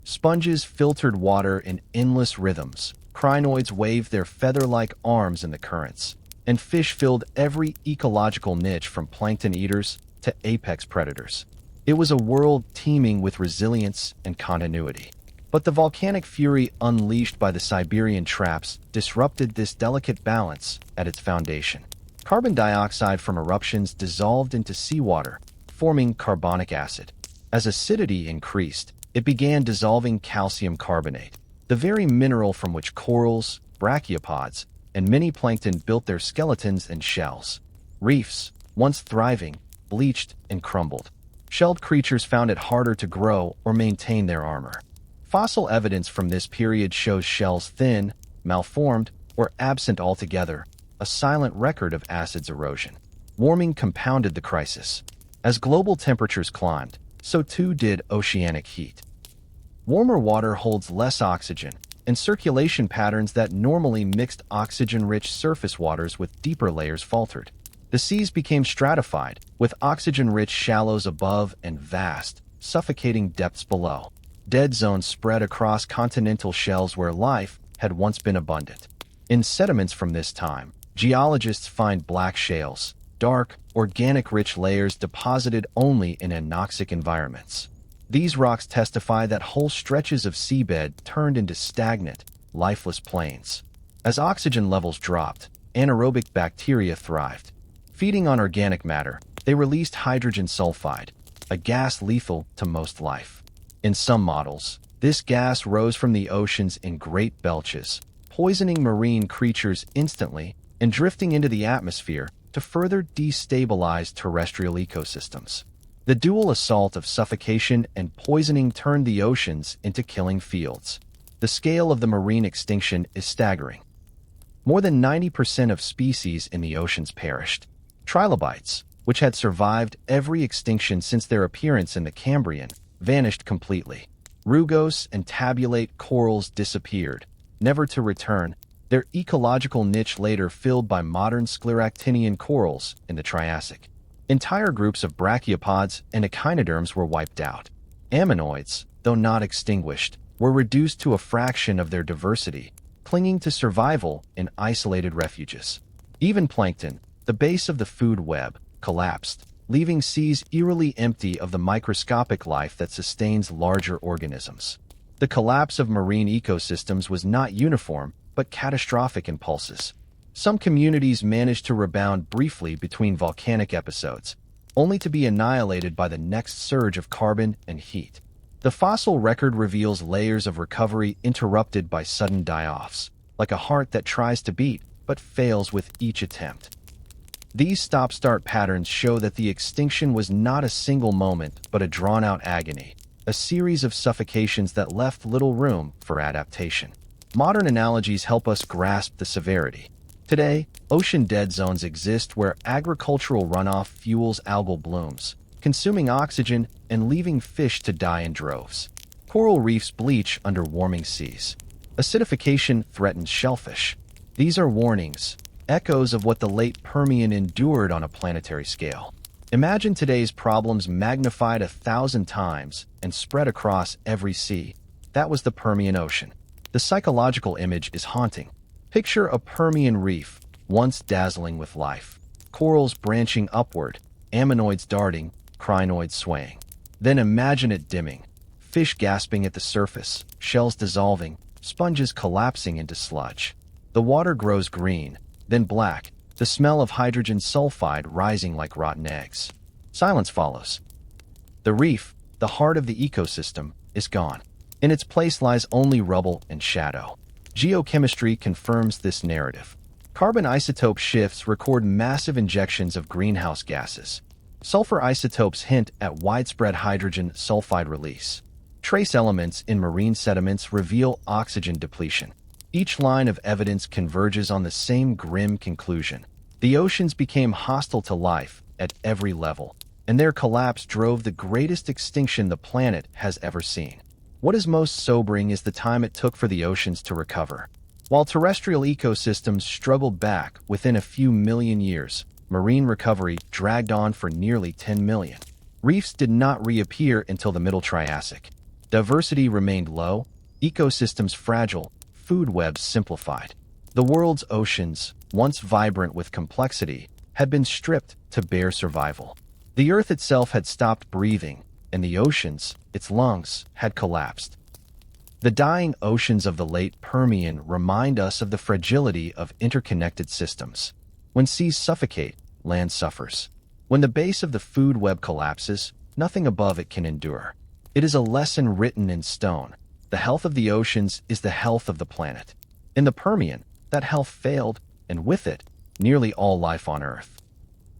Sponges filtered water in endless rhythms, crinoids waved their feather-like arms in the currents, and fish filled every ecological niche from plankton eaters to apex predators. It was a world teeming with resilience and continuity. But the volcanic fury unleashed by the Siberian traps disrupted this delicate balance at its foundation. Carbon dioxide from eruptions dissolved into seawater, forming carbonic acid. As acidity increased, it began dissolving calcium carbonate, the very mineral from which corals, brachiopods, and many plankton built their skeletons and shells. Reefs, once thriving, bleached and crumbled. Shelled creatures found it harder to grow or maintain their armor. Fossil evidence from this period shows shells thin, malformed, or absent altogether, a silent record of acid's erosion. Warming compounded the crisis. As global temperatures climbed, so too did oceanic heat. Warmer water holds less oxygen, and circulation patterns that normally mixed oxygen-rich surface waters with deeper layers faltered. The seas became stratified, with oxygen-rich shallows above and vast, suffocating depths below. Dead zones spread across continental shelves where life had once been abundant. In sediments from this time, geologists find black shales, dark, organic-rich layers deposited only in anoxic environments. These rocks testify that whole stretches of seabed turned into stagnant, lifeless plains. As oxygen levels dropped, anaerobic bacteria thrived. Feeding on organic matter, they released hydrogen sulfide, a gas lethal to most life. In some models, this gas rose from the oceans in great belches, poisoning marine creatures instantly and drifting into the atmosphere to further destabilize terrestrial ecosystems. The dual assault of suffocation and poisoning turned the oceans into killing fields. The scale of the marine extinction is staggering. More than 90% of species in the oceans perished. Trilobites, which had survived every extinction since their appearance in the Cambrian, vanished completely. Rugose and tabulate corals disappeared, never to return, their ecological niche later filled by modern scleractinian corals in the Triassic. Entire groups of brachiopods and echinoderms were wiped out. Ammonoids, though not extinguished, were reduced to a fraction of their diversity, clinging to survival in isolated refuges. Even plankton, the base of the food web, collapsed, leaving seas eerily empty of the microscopic life that sustains larger organisms. The collapse of marine ecosystems was not uniform, but catastrophic in pulses. Some communities managed to rebound briefly between volcanic episodes, only to be annihilated by the next surge of carbon and heat. The fossil record reveals layers of recovery interrupted by sudden die-offs, like a heart that tries to beat but fails with each attempt. These stop-start patterns show that the extinction was not a single moment but a drawn-out agony, a series of suffocations that left little room for adaptation. Modern analogies help us grasp the severity. Today, ocean dead zones exist where agricultural runoff fuels algal blooms, consuming oxygen and leaving fish to die in droves. Coral reefs bleach under warming seas. Acidification threatens shellfish. These are warnings, echoes of what the late Permian endured on a planetary scale. Imagine today's problems magnified 1,000 times and spread across every sea. That was the Permian Ocean. The psychological image is haunting. Picture a Permian reef, once dazzling with life. Corals branching upward, ammonoids darting, crinoids swaying. Then imagine it dimming. Fish gasping at the surface, shells dissolving, sponges collapsing into sludge. The water grows green, then black, the smell of hydrogen sulfide rising like rotten eggs. Silence follows. The reef, the heart of the ecosystem, is gone. In its place lies only rubble and shadow. Geochemistry confirms this narrative. Carbon isotope shifts record massive injections of greenhouse gases. Sulfur isotopes hint at widespread hydrogen sulfide release. Trace elements in marine sediments reveal oxygen depletion. Each line of evidence converges on the same grim conclusion. The oceans became hostile to life at every level, and their collapse drove the greatest extinction the planet has ever seen. What is most sobering is the time it took for the oceans to recover. While terrestrial ecosystems struggled back within a few million years, marine recovery dragged on for nearly 10 million. Reefs did not reappear until the Middle Triassic. Diversity remained low, ecosystems fragile, food webs simplified. The world's oceans, once vibrant with complexity, had been stripped to bare survival. The Earth itself had stopped breathing, and the oceans, its lungs, had collapsed. The dying oceans of the late Permian remind us of the fragility of interconnected systems. When seas suffocate, land suffers. When the base of the food web collapses, nothing above it can endure. It is a lesson written in stone. The health of the oceans is the health of the planet. In the Permian, that health failed, and with it, nearly all life on Earth.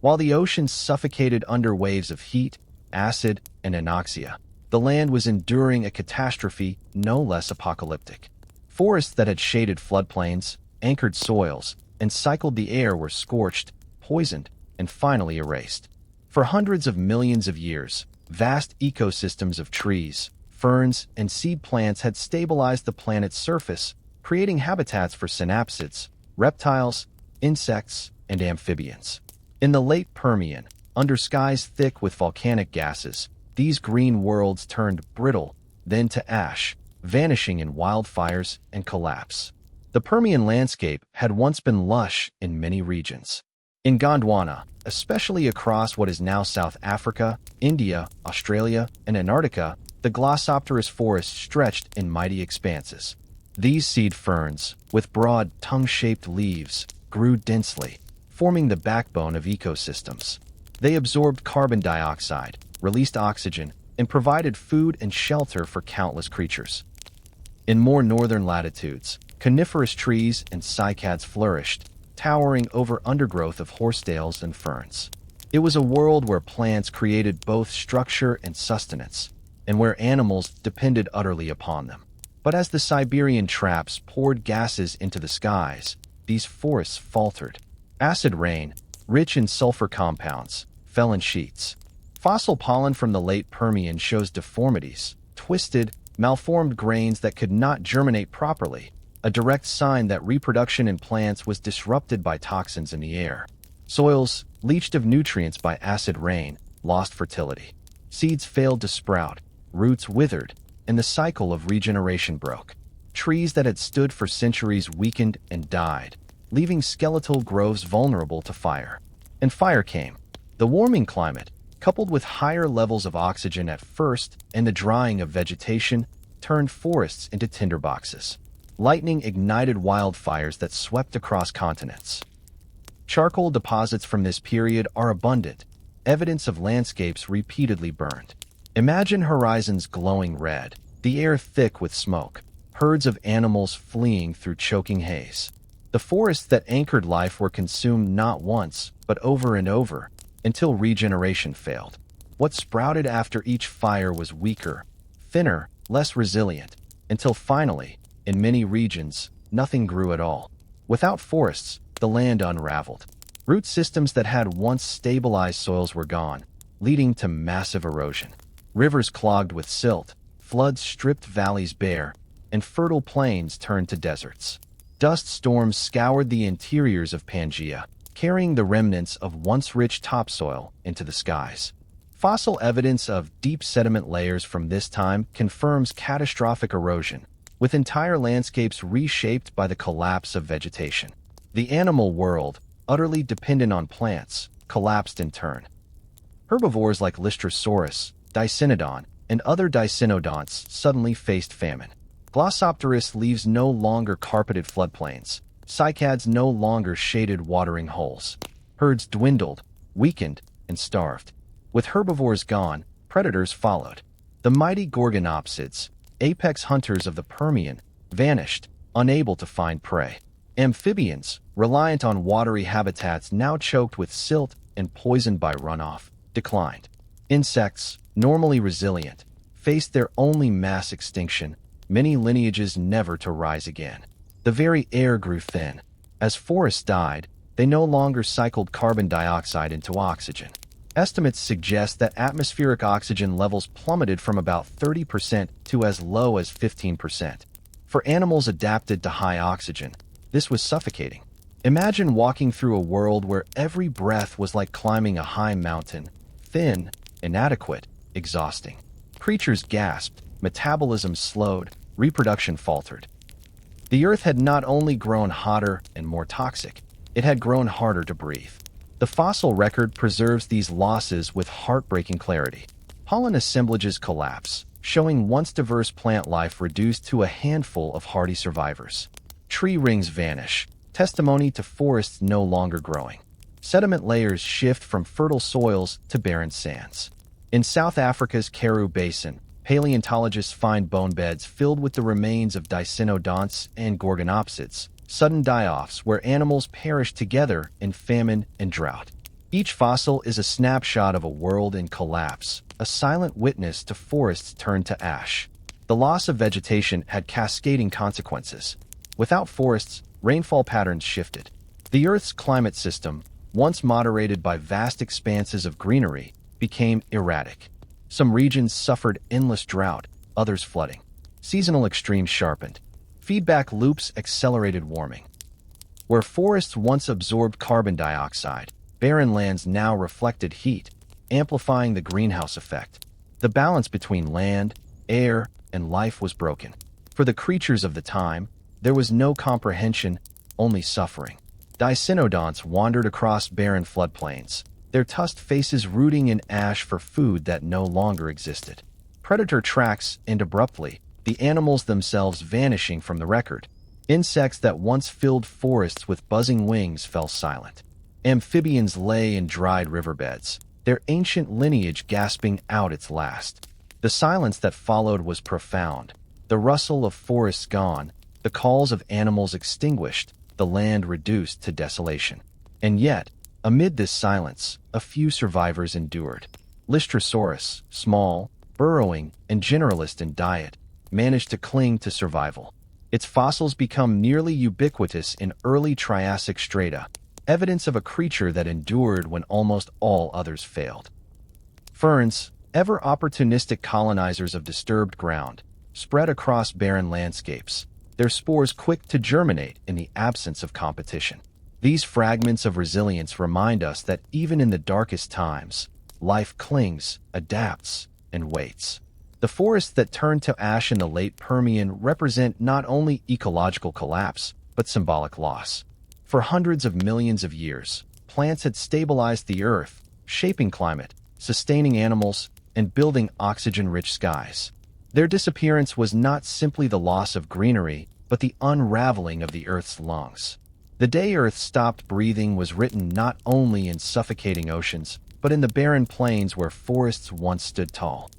While the oceans suffocated under waves of heat, acid, and anoxia, the land was enduring a catastrophe no less apocalyptic. Forests that had shaded floodplains, anchored soils, and cycled the air were scorched, poisoned, and finally erased. For hundreds of millions of years, vast ecosystems of trees, ferns, and seed plants had stabilized the planet's surface, creating habitats for synapsids, reptiles, insects, and amphibians. In the late Permian, under skies thick with volcanic gases, these green worlds turned brittle, then to ash, vanishing in wildfires and collapse. The Permian landscape had once been lush in many regions. In Gondwana, especially across what is now South Africa, India, Australia, and Antarctica, the Glossopteris forest stretched in mighty expanses. These seed ferns, with broad, tongue-shaped leaves, grew densely, forming the backbone of ecosystems. They absorbed carbon dioxide, released oxygen, and provided food and shelter for countless creatures. In more northern latitudes, coniferous trees and cycads flourished, towering over undergrowth of horsetails and ferns. It was a world where plants created both structure and sustenance, and where animals depended utterly upon them. But as the Siberian traps poured gases into the skies, these forests faltered. Acid rain, rich in sulfur compounds, fell in sheets. Fossil pollen from the late Permian shows deformities, twisted, malformed grains that could not germinate properly, a direct sign that reproduction in plants was disrupted by toxins in the air. Soils, leached of nutrients by acid rain, lost fertility. Seeds failed to sprout, roots withered, and the cycle of regeneration broke. Trees that had stood for centuries weakened and died, leaving skeletal groves vulnerable to fire. And fire came. The warming climate, coupled with higher levels of oxygen at first and the drying of vegetation, turned forests into tinderboxes. Lightning ignited wildfires that swept across continents. Charcoal deposits from this period are abundant, evidence of landscapes repeatedly burned. Imagine horizons glowing red, the air thick with smoke, herds of animals fleeing through choking haze. The forests that anchored life were consumed not once, but over and over, until regeneration failed. What sprouted after each fire was weaker, thinner, less resilient, until finally, in many regions, nothing grew at all. Without forests, the land unraveled. Root systems that had once stabilized soils were gone, leading to massive erosion. Rivers clogged with silt, floods stripped valleys bare, and fertile plains turned to deserts. Dust storms scoured the interiors of Pangaea, carrying the remnants of once rich topsoil into the skies. Fossil evidence of deep sediment layers from this time confirms catastrophic erosion, with entire landscapes reshaped by the collapse of vegetation. The animal world, utterly dependent on plants, collapsed in turn. Herbivores like Lystrosaurus, Dicynodon, and other dicynodonts suddenly faced famine. Glossopteris leaves no longer carpeted floodplains. Cycads no longer shaded watering holes. Herds dwindled, weakened, and starved. With herbivores gone, predators followed. The mighty gorgonopsids, apex hunters of the Permian, vanished, unable to find prey. Amphibians, reliant on watery habitats now choked with silt and poisoned by runoff, declined. Insects, normally resilient, faced their only mass extinction, many lineages never to rise again. The very air grew thin. As forests died, they no longer cycled carbon dioxide into oxygen. Estimates suggest that atmospheric oxygen levels plummeted from about 30% to as low as 15%. For animals adapted to high oxygen, this was suffocating. Imagine walking through a world where every breath was like climbing a high mountain, thin, inadequate, exhausting. Creatures gasped, metabolism slowed, reproduction faltered. The Earth had not only grown hotter and more toxic, it had grown harder to breathe. The fossil record preserves these losses with heartbreaking clarity. Pollen assemblages collapse, showing once diverse plant life reduced to a handful of hardy survivors. Tree rings vanish, testimony to forests no longer growing. Sediment layers shift from fertile soils to barren sands. In South Africa's Karoo Basin, paleontologists find bone beds filled with the remains of dicynodonts and gorgonopsids, sudden die-offs where animals perish together in famine and drought. Each fossil is a snapshot of a world in collapse, a silent witness to forests turned to ash. The loss of vegetation had cascading consequences. Without forests, rainfall patterns shifted. The Earth's climate system, once moderated by vast expanses of greenery, became erratic. Some regions suffered endless drought, others flooding. Seasonal extremes sharpened. Feedback loops accelerated warming. Where forests once absorbed carbon dioxide, barren lands now reflected heat, amplifying the greenhouse effect. The balance between land, air, and life was broken. For the creatures of the time, there was no comprehension, only suffering. Dicynodonts wandered across barren floodplains, their tusked faces rooting in ash for food that no longer existed. Predator tracks end abruptly, the animals themselves vanishing from the record. Insects that once filled forests with buzzing wings fell silent. Amphibians lay in dried riverbeds, their ancient lineage gasping out its last. The silence that followed was profound. The rustle of forests gone, the calls of animals extinguished, the land reduced to desolation. And yet, amid this silence, a few survivors endured. Lystrosaurus, small, burrowing, and generalist in diet, managed to cling to survival. Its fossils become nearly ubiquitous in early Triassic strata, evidence of a creature that endured when almost all others failed. Ferns, ever opportunistic colonizers of disturbed ground, spread across barren landscapes, their spores quick to germinate in the absence of competition. These fragments of resilience remind us that even in the darkest times, life clings, adapts, and waits. The forests that turned to ash in the late Permian represent not only ecological collapse, but symbolic loss. For hundreds of millions of years, plants had stabilized the earth, shaping climate, sustaining animals, and building oxygen-rich skies. Their disappearance was not simply the loss of greenery, but the unraveling of the Earth's lungs. The day Earth stopped breathing was written not only in suffocating oceans, but in the barren plains where forests once stood tall.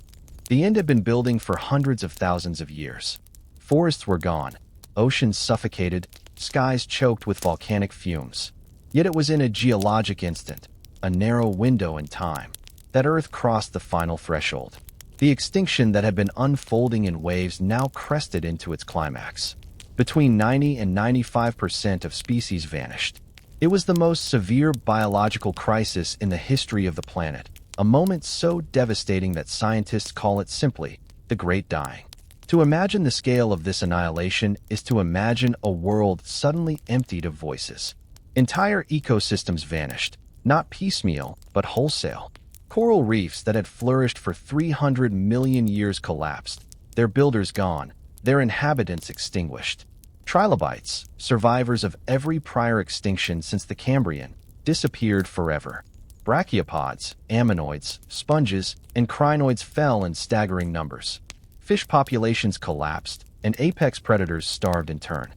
The end had been building for hundreds of thousands of years. Forests were gone, oceans suffocated, skies choked with volcanic fumes. Yet it was in a geologic instant, a narrow window in time, that Earth crossed the final threshold. The extinction that had been unfolding in waves now crested into its climax. Between 90 and 95% of species vanished. It was the most severe biological crisis in the history of the planet, a moment so devastating that scientists call it simply the Great Dying. To imagine the scale of this annihilation is to imagine a world suddenly emptied of voices. Entire ecosystems vanished, not piecemeal, but wholesale. Coral reefs that had flourished for 300 million years collapsed, their builders gone, their inhabitants extinguished. Trilobites, survivors of every prior extinction since the Cambrian, disappeared forever. Brachiopods, ammonoids, sponges, and crinoids fell in staggering numbers. Fish populations collapsed, and apex predators starved in turn.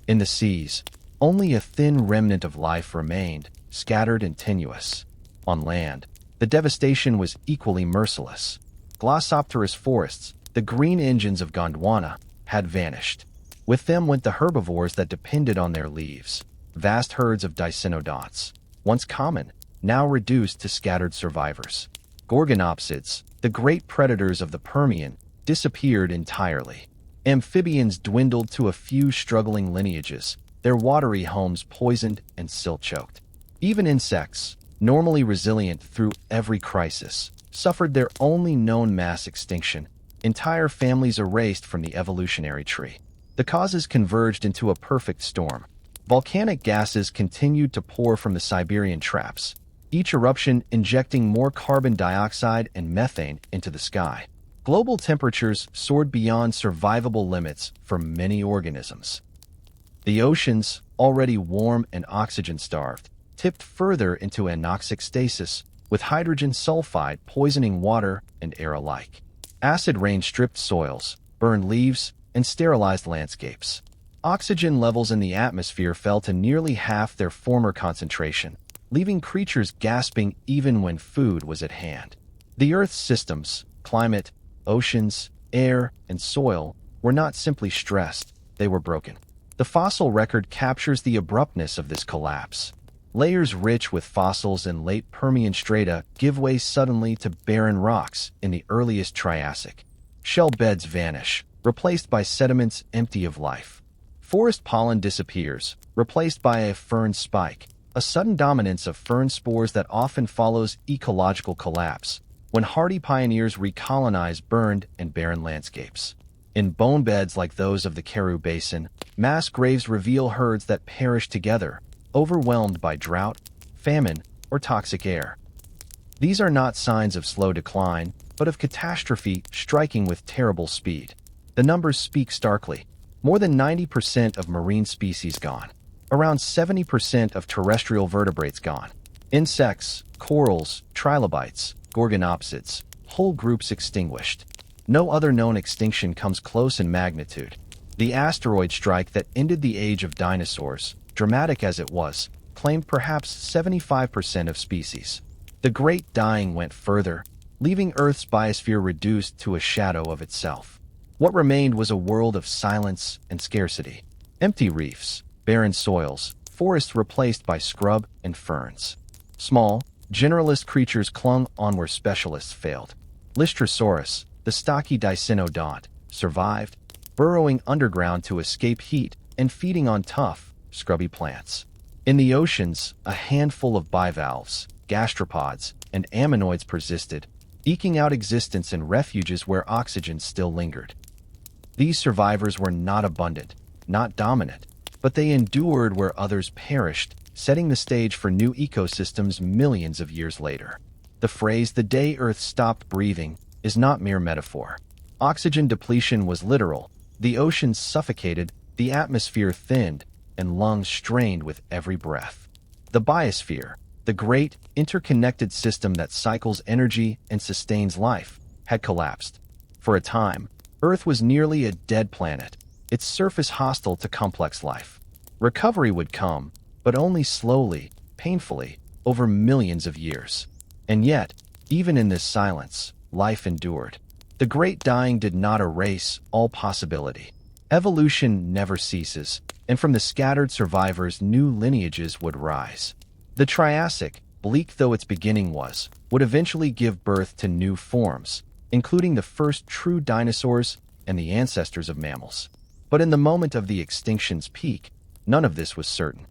In the seas, only a thin remnant of life remained, scattered and tenuous. On land, the devastation was equally merciless. Glossopterous forests, the green engines of Gondwana, had vanished. With them went the herbivores that depended on their leaves. Vast herds of dicynodonts, once common, now reduced to scattered survivors. Gorgonopsids, the great predators of the Permian, disappeared entirely. Amphibians dwindled to a few struggling lineages, their watery homes poisoned and silt-choked. Even insects, normally resilient through every crisis, suffered their only known mass extinction, entire families erased from the evolutionary tree. The causes converged into a perfect storm. Volcanic gases continued to pour from the Siberian traps, each eruption injecting more carbon dioxide and methane into the sky. Global temperatures soared beyond survivable limits for many organisms. The oceans, already warm and oxygen-starved, tipped further into anoxic stasis, with hydrogen sulfide poisoning water and air alike. Acid rain stripped soils, burned leaves, and sterilized landscapes. Oxygen levels in the atmosphere fell to nearly half their former concentration, leaving creatures gasping even when food was at hand. The Earth's systems, climate, oceans, air, and soil, were not simply stressed, they were broken. The fossil record captures the abruptness of this collapse. Layers rich with fossils in late Permian strata give way suddenly to barren rocks in the earliest Triassic. Shell beds vanish, replaced by sediments empty of life. Forest pollen disappears, replaced by a fern spike, a sudden dominance of fern spores that often follows ecological collapse, when hardy pioneers recolonize burned and barren landscapes. In bone beds like those of the Karoo Basin, mass graves reveal herds that perish together, overwhelmed by drought, famine, or toxic air. These are not signs of slow decline, but of catastrophe striking with terrible speed. The numbers speak starkly. More than 90% of marine species gone. Around 70% of terrestrial vertebrates gone. Insects, corals, trilobites, gorgonopsids, whole groups extinguished. No other known extinction comes close in magnitude. The asteroid strike that ended the age of dinosaurs, dramatic as it was, claimed perhaps 75% of species. The Great Dying went further, leaving Earth's biosphere reduced to a shadow of itself. What remained was a world of silence and scarcity. Empty reefs, barren soils, forests replaced by scrub and ferns. Small, generalist creatures clung on where specialists failed. Lystrosaurus, the stocky dicynodont, survived, burrowing underground to escape heat and feeding on tough, scrubby plants. In the oceans, a handful of bivalves, gastropods, and ammonoids persisted, eking out existence in refuges where oxygen still lingered. These survivors were not abundant, not dominant, but they endured where others perished, setting the stage for new ecosystems millions of years later. The phrase, "the day Earth stopped breathing," is not mere metaphor. Oxygen depletion was literal. The oceans suffocated, the atmosphere thinned, and lungs strained with every breath. The biosphere, the great, interconnected system that cycles energy and sustains life, had collapsed. For a time, Earth was nearly a dead planet, its surface hostile to complex life. Recovery would come, but only slowly, painfully, over millions of years. And yet, even in this silence, life endured. The Great Dying did not erase all possibility. Evolution never ceases, and from the scattered survivors new lineages would rise. The Triassic, bleak though its beginning was, would eventually give birth to new forms, including the first true dinosaurs and the ancestors of mammals. But in the moment of the extinction's peak, none of this was certain.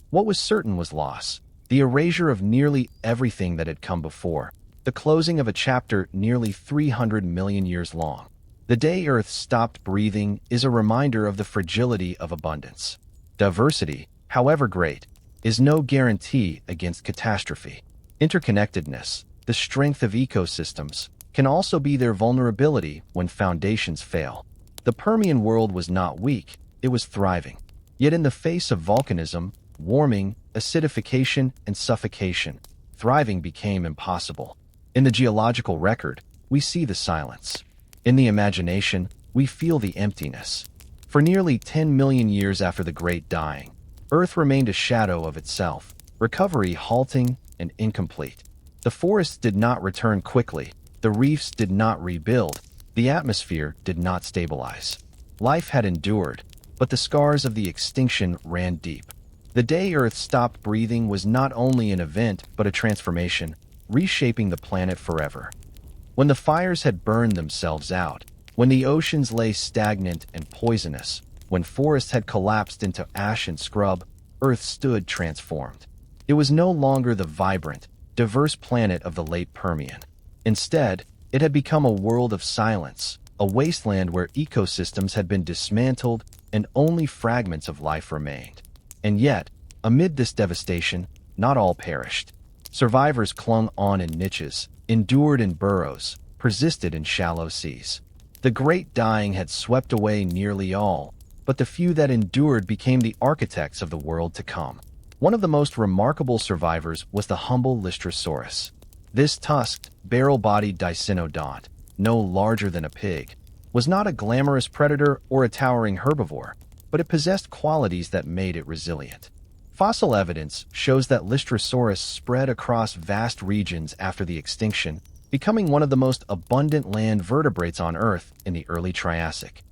What was certain was loss, the erasure of nearly everything that had come before, the closing of a chapter nearly 300 million years long. The day Earth stopped breathing is a reminder of the fragility of abundance. Diversity, however great, is no guarantee against catastrophe. Interconnectedness, the strength of ecosystems, can also be their vulnerability when foundations fail. The Permian world was not weak, it was thriving. Yet in the face of volcanism, warming, acidification, and suffocation, thriving became impossible. In the geological record, we see the silence. In the imagination, we feel the emptiness. For nearly 10 million years after the Great Dying, Earth remained a shadow of itself, recovery halting and incomplete. The forests did not return quickly, the reefs did not rebuild, the atmosphere did not stabilize. Life had endured, but the scars of the extinction ran deep. The day Earth stopped breathing was not only an event but a transformation, reshaping the planet forever. When the fires had burned themselves out, when the oceans lay stagnant and poisonous, when forests had collapsed into ash and scrub, Earth stood transformed. It was no longer the vibrant, diverse planet of the late Permian. Instead, it had become a world of silence, a wasteland where ecosystems had been dismantled and only fragments of life remained. And yet, amid this devastation, not all perished. Survivors clung on in niches, endured in burrows, persisted in shallow seas. The Great Dying had swept away nearly all, but the few that endured became the architects of the world to come. One of the most remarkable survivors was the humble Lystrosaurus. This tusked, barrel-bodied dicynodont, no larger than a pig, was not a glamorous predator or a towering herbivore, but it possessed qualities that made it resilient. Fossil evidence shows that Lystrosaurus spread across vast regions after the extinction, becoming one of the most abundant land vertebrates on Earth in the early Triassic.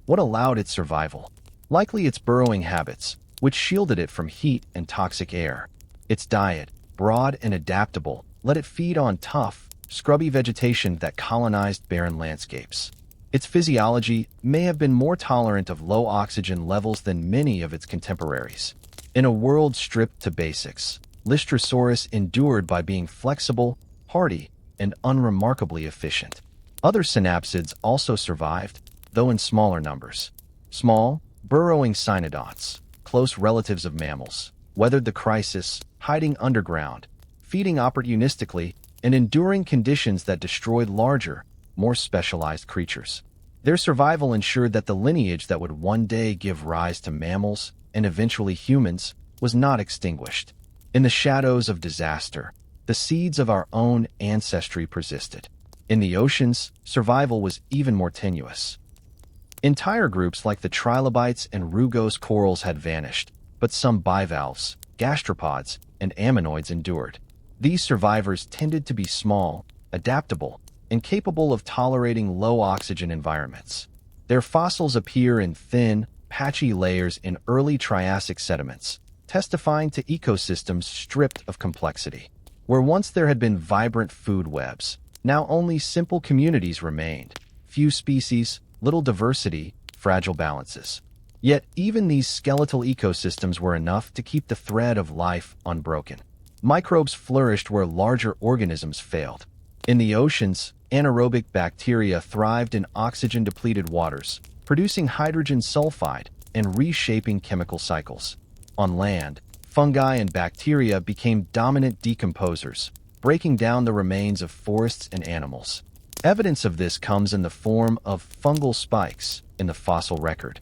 What allowed its survival? Likely its burrowing habits, which shielded it from heat and toxic air. Its diet, broad and adaptable, let it feed on tough, scrubby vegetation that colonized barren landscapes. Its physiology may have been more tolerant of low oxygen levels than many of its contemporaries. In a world stripped to basics, Lystrosaurus endured by being flexible, hardy, and unremarkably efficient. Other synapsids also survived, though in smaller numbers. Small, burrowing cynodonts, close relatives of mammals, weathered the crisis, hiding underground, feeding opportunistically, and enduring conditions that destroyed larger, more specialized creatures. Their survival ensured that the lineage that would one day give rise to mammals, and eventually humans, was not extinguished. In the shadows of disaster, the seeds of our own ancestry persisted. In the oceans, survival was even more tenuous. Entire groups like the trilobites and rugose corals had vanished, but some bivalves, gastropods, and ammonoids endured. These survivors tended to be small, adaptable, and capable of tolerating low-oxygen environments. Their fossils appear in thin, patchy layers in early Triassic sediments, testifying to ecosystems stripped of complexity. Where once there had been vibrant food webs, now only simple communities remained. Few species, little diversity, fragile balances. Yet even these skeletal ecosystems were enough to keep the thread of life unbroken. Microbes flourished where larger organisms failed. In the oceans, anaerobic bacteria thrived in oxygen-depleted waters, producing hydrogen sulfide and reshaping chemical cycles. On land, fungi and bacteria became dominant decomposers, breaking down the remains of forests and animals. Evidence of this comes in the form of fungal spikes in the fossil record.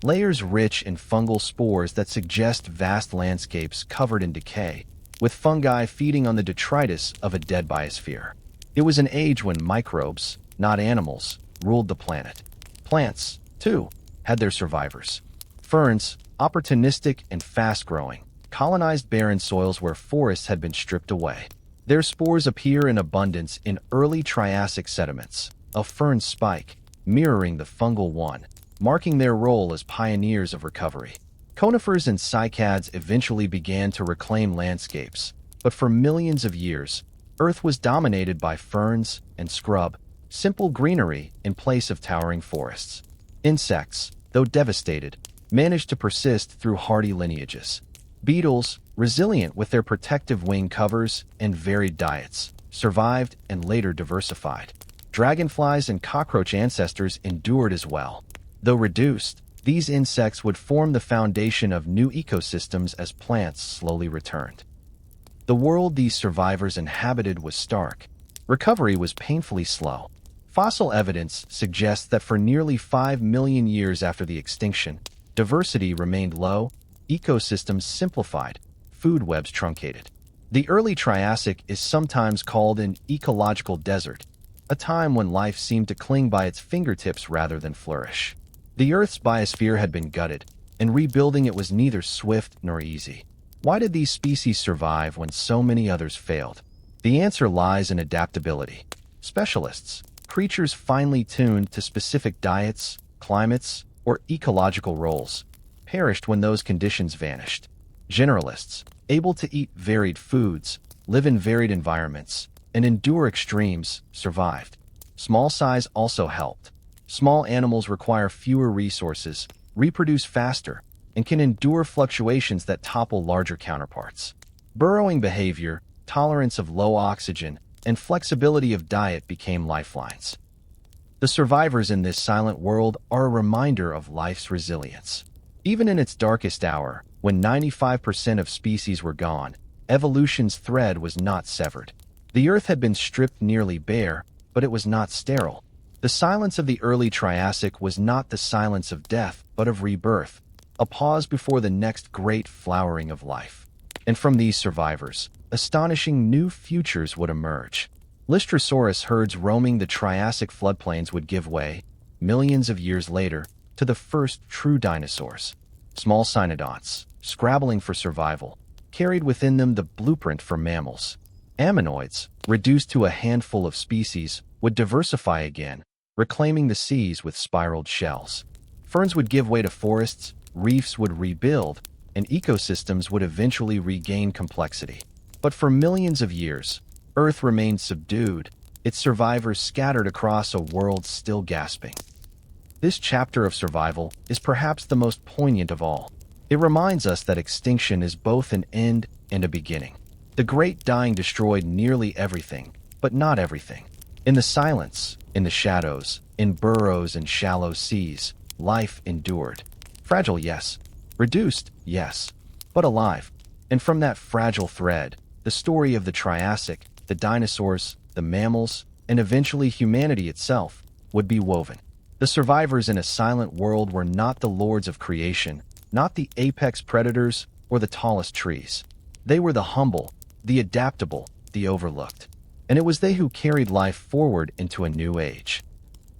Layers rich in fungal spores that suggest vast landscapes covered in decay, with fungi feeding on the detritus of a dead biosphere. It was an age when microbes, not animals, ruled the planet. Plants, too, had their survivors. Ferns, opportunistic and fast-growing, colonized barren soils where forests had been stripped away. Their spores appear in abundance in early Triassic sediments, a fern spike, mirroring the fungal one, marking their role as pioneers of recovery. Conifers and cycads eventually began to reclaim landscapes, but for millions of years, Earth was dominated by ferns and scrub, simple greenery in place of towering forests. Insects, though devastated, managed to persist through hardy lineages. Beetles, resilient with their protective wing covers and varied diets, survived and later diversified. Dragonflies and cockroach ancestors endured as well. Though reduced, these insects would form the foundation of new ecosystems as plants slowly returned. The world these survivors inhabited was stark. Recovery was painfully slow. Fossil evidence suggests that for nearly 5 million years after the extinction, diversity remained low, ecosystems simplified, food webs truncated. The early Triassic is sometimes called an ecological desert, a time when life seemed to cling by its fingertips rather than flourish. The Earth's biosphere had been gutted, and rebuilding it was neither swift nor easy. Why did these species survive when so many others failed? The answer lies in adaptability. Specialists, creatures finely tuned to specific diets, climates, or ecological roles, perished when those conditions vanished. Generalists, able to eat varied foods, live in varied environments, and endure extremes, survived. Small size also helped. Small animals require fewer resources, reproduce faster, and can endure fluctuations that topple larger counterparts. Burrowing behavior, tolerance of low oxygen, and flexibility of diet became lifelines. The survivors in this silent world are a reminder of life's resilience. Even in its darkest hour, when 95% of species were gone, evolution's thread was not severed. The Earth had been stripped nearly bare, but it was not sterile. The silence of the early Triassic was not the silence of death, but of rebirth, a pause before the next great flowering of life. And from these survivors, astonishing new futures would emerge. Lystrosaurus herds roaming the Triassic floodplains would give way, millions of years later, to the first true dinosaurs. Small cynodonts, scrabbling for survival, carried within them the blueprint for mammals. Ammonoids, reduced to a handful of species, would diversify again, reclaiming the seas with spiraled shells. Ferns would give way to forests, reefs would rebuild, and ecosystems would eventually regain complexity. But for millions of years, Earth remained subdued, its survivors scattered across a world still gasping. This chapter of survival is perhaps the most poignant of all. It reminds us that extinction is both an end and a beginning. The Great Dying destroyed nearly everything, but not everything. In the silence, in the shadows, in burrows and shallow seas, life endured. Fragile, yes. Reduced, yes. But alive. And from that fragile thread, the story of the Triassic, the dinosaurs, the mammals, and eventually humanity itself would be woven. The survivors in a silent world were not the lords of creation, not the apex predators or the tallest trees. They were the humble, the adaptable, the overlooked. And it was they who carried life forward into a new age.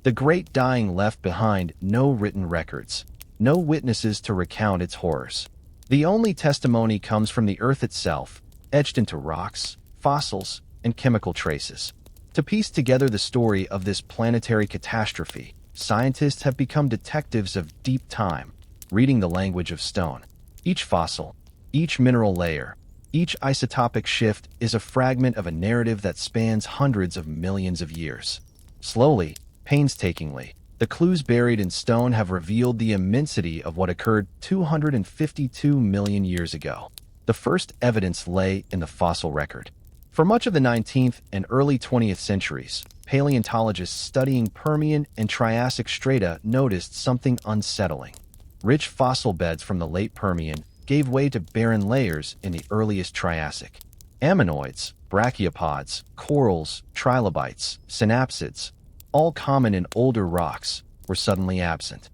The Great Dying left behind no written records, no witnesses to recount its horrors. The only testimony comes from the Earth itself, etched into rocks, fossils, and chemical traces. To piece together the story of this planetary catastrophe, scientists have become detectives of deep time, reading the language of stone. Each fossil, each mineral layer, each isotopic shift is a fragment of a narrative that spans hundreds of millions of years. Slowly, painstakingly, the clues buried in stone have revealed the immensity of what occurred 252 million years ago. The first evidence lay in the fossil record. For much of the 19th and early 20th centuries, paleontologists studying Permian and Triassic strata noticed something unsettling. Rich fossil beds from the late Permian gave way to barren layers in the earliest Triassic. Ammonoids, brachiopods, corals, trilobites, synapsids, all common in older rocks, were suddenly absent.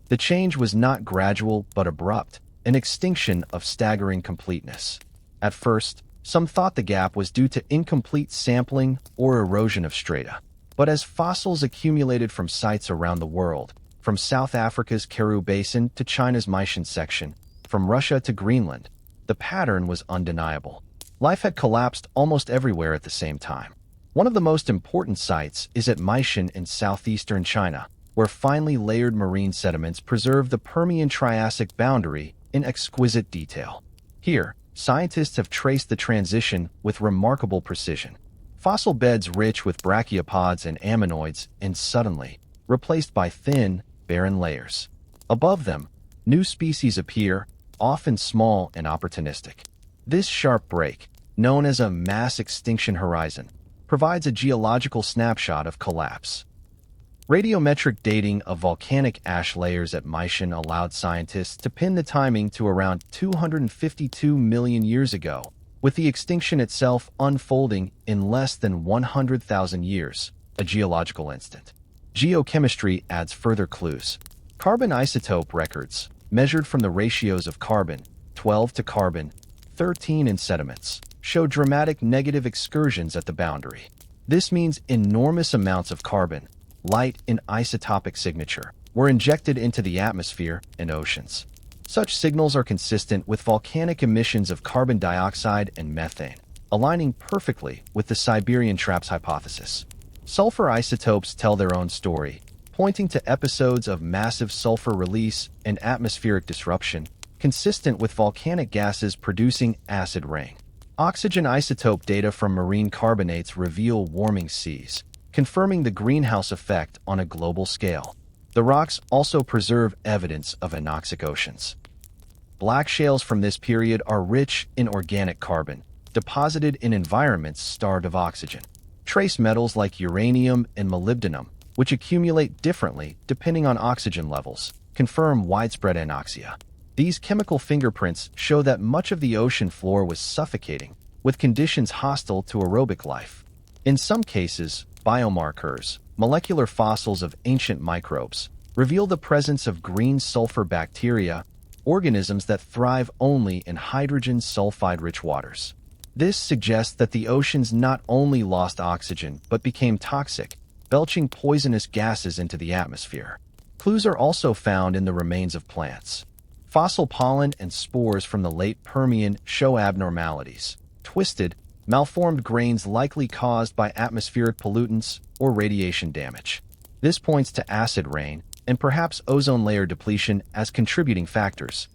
The change was not gradual but abrupt, an extinction of staggering completeness. At first, some thought the gap was due to incomplete sampling or erosion of strata. But as fossils accumulated from sites around the world, from South Africa's Karoo Basin to China's Maishan section, from Russia to Greenland, the pattern was undeniable. Life had collapsed almost everywhere at the same time. One of the most important sites is at Maishan in southeastern China, where finely layered marine sediments preserve the Permian-Triassic boundary in exquisite detail. Here, scientists have traced the transition with remarkable precision. Fossil beds rich with brachiopods and ammonoids and suddenly replaced by thin, barren layers. Above them, new species appear, often small and opportunistic. This sharp break, known as a mass extinction horizon, provides a geological snapshot of collapse. Radiometric dating of volcanic ash layers at Maishan allowed scientists to pin the timing to around 252 million years ago, with the extinction itself unfolding in less than 100,000 years, a geological instant. Geochemistry adds further clues. Carbon isotope records, measured from the ratios of carbon-12 to carbon-13 in sediments, show dramatic negative excursions at the boundary. This means enormous amounts of carbon, light in isotopic signature, were injected into the atmosphere and oceans. Such signals are consistent with volcanic emissions of carbon dioxide and methane, aligning perfectly with the Siberian traps hypothesis. Sulfur isotopes tell their own story, pointing to episodes of massive sulfur release and atmospheric disruption, consistent with volcanic gases producing acid rain. Oxygen isotope data from marine carbonates reveal warming seas, confirming the greenhouse effect on a global scale. The rocks also preserve evidence of anoxic oceans. Black shales from this period are rich in organic carbon, deposited in environments starved of oxygen. Trace metals like uranium and molybdenum, which accumulate differently depending on oxygen levels, confirm widespread anoxia. These chemical fingerprints show that much of the ocean floor was suffocating, with conditions hostile to aerobic life. In some cases, biomarkers, molecular fossils of ancient microbes, reveal the presence of green sulfur bacteria, organisms that thrive only in hydrogen sulfide-rich waters. This suggests that the oceans not only lost oxygen but became toxic, belching poisonous gases into the atmosphere. Clues are also found in the remains of plants. Fossil pollen and spores from the late Permian show abnormalities. Twisted, malformed grains likely caused by atmospheric pollutants or radiation damage. This points to acid rain and perhaps ozone layer depletion as contributing factors.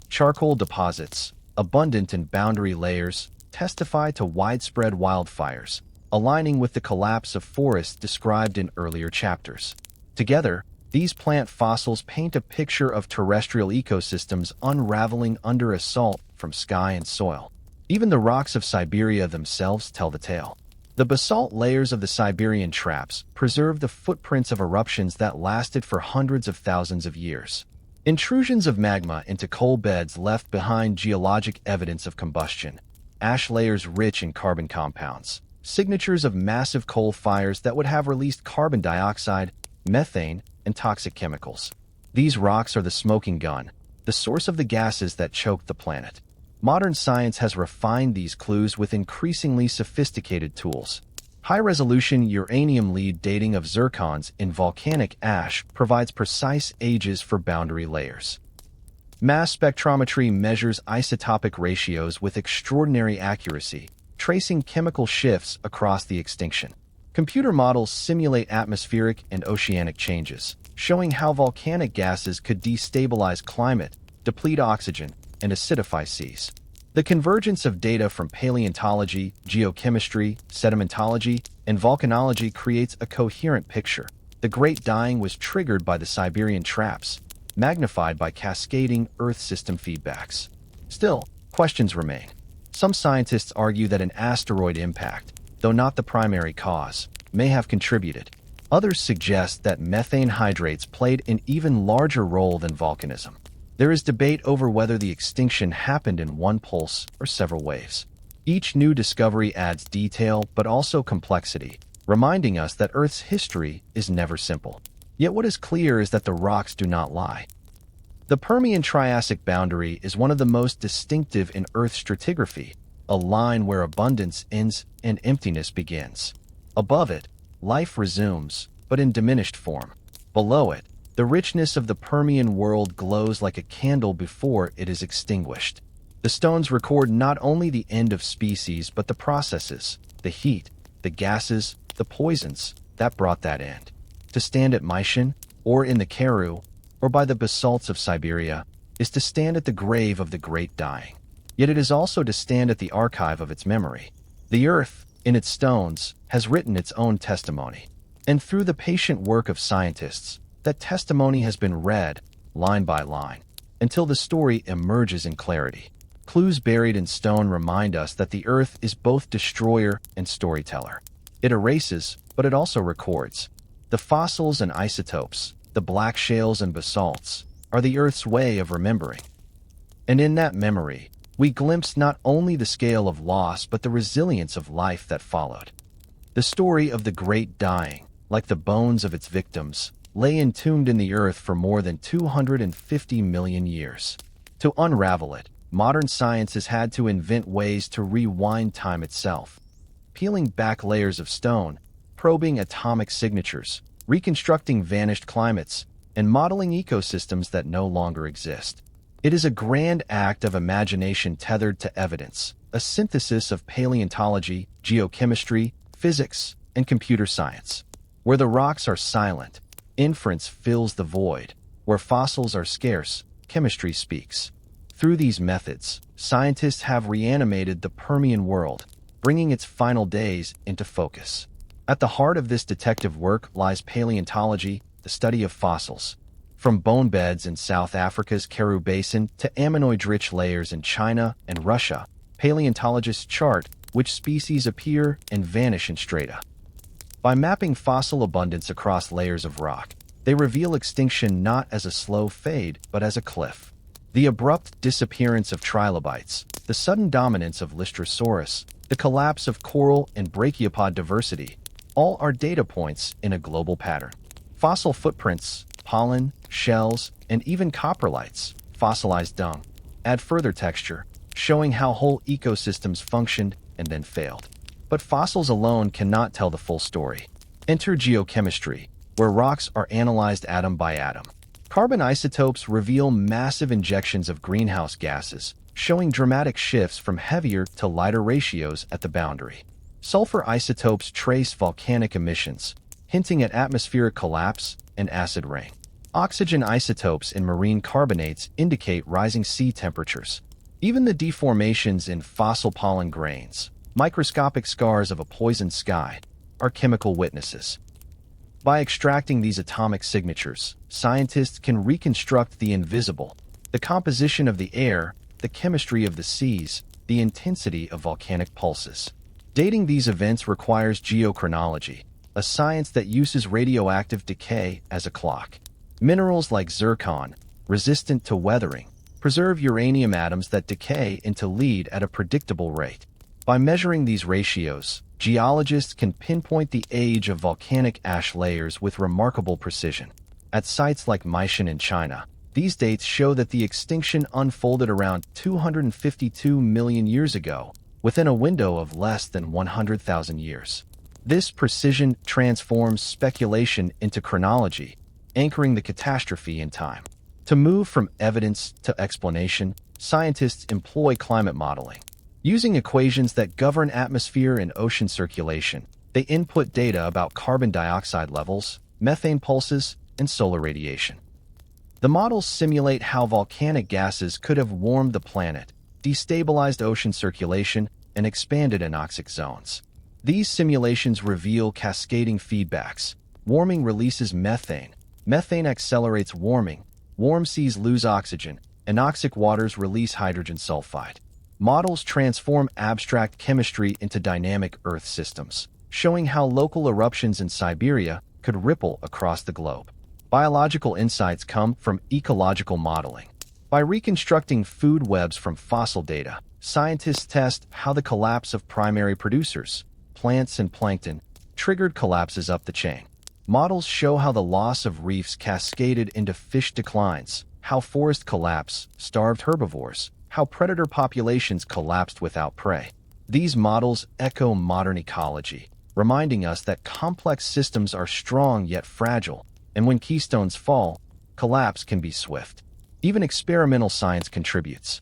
Charcoal deposits, abundant in boundary layers, testify to widespread wildfires, aligning with the collapse of forests described in earlier chapters. Together, these plant fossils paint a picture of terrestrial ecosystems unraveling under assault from sky and soil. Even the rocks of Siberia themselves tell the tale. The basalt layers of the Siberian traps preserve the footprints of eruptions that lasted for hundreds of thousands of years. Intrusions of magma into coal beds left behind geologic evidence of combustion, ash layers rich in carbon compounds, signatures of massive coal fires that would have released carbon dioxide, methane, and toxic chemicals. These rocks are the smoking gun, the source of the gases that choked the planet. Modern science has refined these clues with increasingly sophisticated tools. High-resolution uranium lead dating of zircons in volcanic ash provides precise ages for boundary layers. Mass spectrometry measures isotopic ratios with extraordinary accuracy, tracing chemical shifts across the extinction. Computer models simulate atmospheric and oceanic changes, showing how volcanic gases could destabilize climate, deplete oxygen, and acidify seas. The convergence of data from paleontology, geochemistry, sedimentology, and volcanology creates a coherent picture. The Great Dying was triggered by the Siberian traps, magnified by cascading Earth system feedbacks. Still, questions remain. Some scientists argue that an asteroid impact, though not the primary cause, may have contributed. Others suggest that methane hydrates played an even larger role than volcanism. There is debate over whether the extinction happened in one pulse or several waves. Each new discovery adds detail but also complexity, reminding us that Earth's history is never simple. Yet what is clear is that the rocks do not lie. The Permian-Triassic boundary is one of the most distinctive in Earth's stratigraphy, a line where abundance ends and emptiness begins. Above it, life resumes, but in diminished form. Below it, the richness of the Permian world glows like a candle before it is extinguished. The stones record not only the end of species but the processes, the heat, the gases, the poisons that brought that end. To stand at Myshyn, or in the Karoo, or by the basalts of Siberia, is to stand at the grave of the Great Dying. Yet it is also to stand at the archive of its memory. The Earth, in its stones, has written its own testimony. And through the patient work of scientists, that testimony has been read, line by line, until the story emerges in clarity. Clues buried in stone remind us that the Earth is both destroyer and storyteller. It erases, but it also records. The fossils and isotopes, the black shales and basalts, are the Earth's way of remembering. And in that memory, we glimpse not only the scale of loss but the resilience of life that followed. The story of the Great Dying, like the bones of its victims, lay entombed in the earth for more than 250 million years. To unravel it, modern science has had to invent ways to rewind time itself. Peeling back layers of stone, probing atomic signatures, reconstructing vanished climates, and modeling ecosystems that no longer exist. It is a grand act of imagination tethered to evidence, a synthesis of paleontology, geochemistry, physics, and computer science. Where the rocks are silent, inference fills the void. Where fossils are scarce, chemistry speaks. Through these methods, scientists have reanimated the Permian world, bringing its final days into focus. At the heart of this detective work lies paleontology, the study of fossils. From bone beds in South Africa's Karoo Basin to ammonoid-rich layers in China and Russia, paleontologists chart which species appear and vanish in strata. By mapping fossil abundance across layers of rock, they reveal extinction not as a slow fade, but as a cliff. The abrupt disappearance of trilobites, the sudden dominance of Lystrosaurus, the collapse of coral and brachiopod diversity, all are data points in a global pattern. Fossil footprints, pollen, shells, and even coprolites, fossilized dung, add further texture, showing how whole ecosystems functioned and then failed. But fossils alone cannot tell the full story. Enter geochemistry, where rocks are analyzed atom by atom. Carbon isotopes reveal massive injections of greenhouse gases, showing dramatic shifts from heavier to lighter ratios at the boundary. Sulfur isotopes trace volcanic emissions, hinting at atmospheric collapse and acid rain. Oxygen isotopes in marine carbonates indicate rising sea temperatures. Even the deformations in fossil pollen grains, microscopic scars of a poisoned sky, are chemical witnesses. By extracting these atomic signatures, scientists can reconstruct the invisible, the composition of the air, the chemistry of the seas, the intensity of volcanic pulses. Dating these events requires geochronology, a science that uses radioactive decay as a clock. Minerals like zircon, resistant to weathering, preserve uranium atoms that decay into lead at a predictable rate. By measuring these ratios, geologists can pinpoint the age of volcanic ash layers with remarkable precision. At sites like Meishan in China, these dates show that the extinction unfolded around 252 million years ago, within a window of less than 100,000 years. This precision transforms speculation into chronology, anchoring the catastrophe in time. To move from evidence to explanation, scientists employ climate modeling. Using equations that govern atmosphere and ocean circulation, they input data about carbon dioxide levels, methane pulses, and solar radiation. The models simulate how volcanic gases could have warmed the planet, destabilized ocean circulation, and expanded anoxic zones. These simulations reveal cascading feedbacks. Warming releases methane. Methane accelerates warming. Warm seas lose oxygen. Anoxic waters release hydrogen sulfide. Models transform abstract chemistry into dynamic Earth systems, showing how local eruptions in Siberia could ripple across the globe. Biological insights come from ecological modeling. By reconstructing food webs from fossil data, scientists test how the collapse of primary producers, plants and plankton, triggered collapses up the chain. Models show how the loss of reefs cascaded into fish declines, how forest collapse starved herbivores, how predator populations collapsed without prey. These models echo modern ecology, reminding us that complex systems are strong yet fragile, and when keystones fall, collapse can be swift. Even experimental science contributes.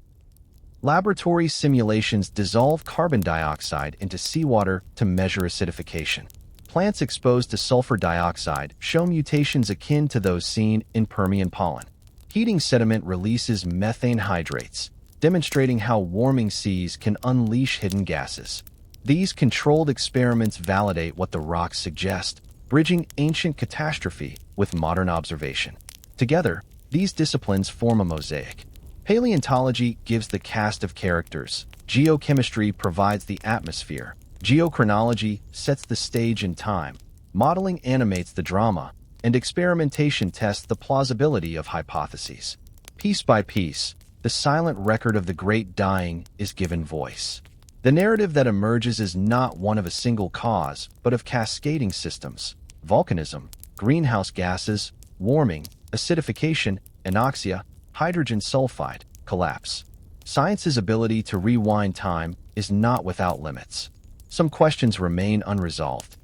Laboratory simulations dissolve carbon dioxide into seawater to measure acidification. Plants exposed to sulfur dioxide show mutations akin to those seen in Permian pollen. Heating sediment releases methane hydrates, demonstrating how warming seas can unleash hidden gases. These controlled experiments validate what the rocks suggest, bridging ancient catastrophe with modern observation. Together, these disciplines form a mosaic. Paleontology gives the cast of characters, geochemistry provides the atmosphere, geochronology sets the stage in time, modeling animates the drama, and experimentation tests the plausibility of hypotheses. Piece by piece, the silent record of the great dying is given voice. The narrative that emerges is not one of a single cause, but of cascading systems: volcanism, greenhouse gases, warming, acidification, anoxia, hydrogen sulfide, collapse. Science's ability to rewind time is not without limits. Some questions remain unresolved.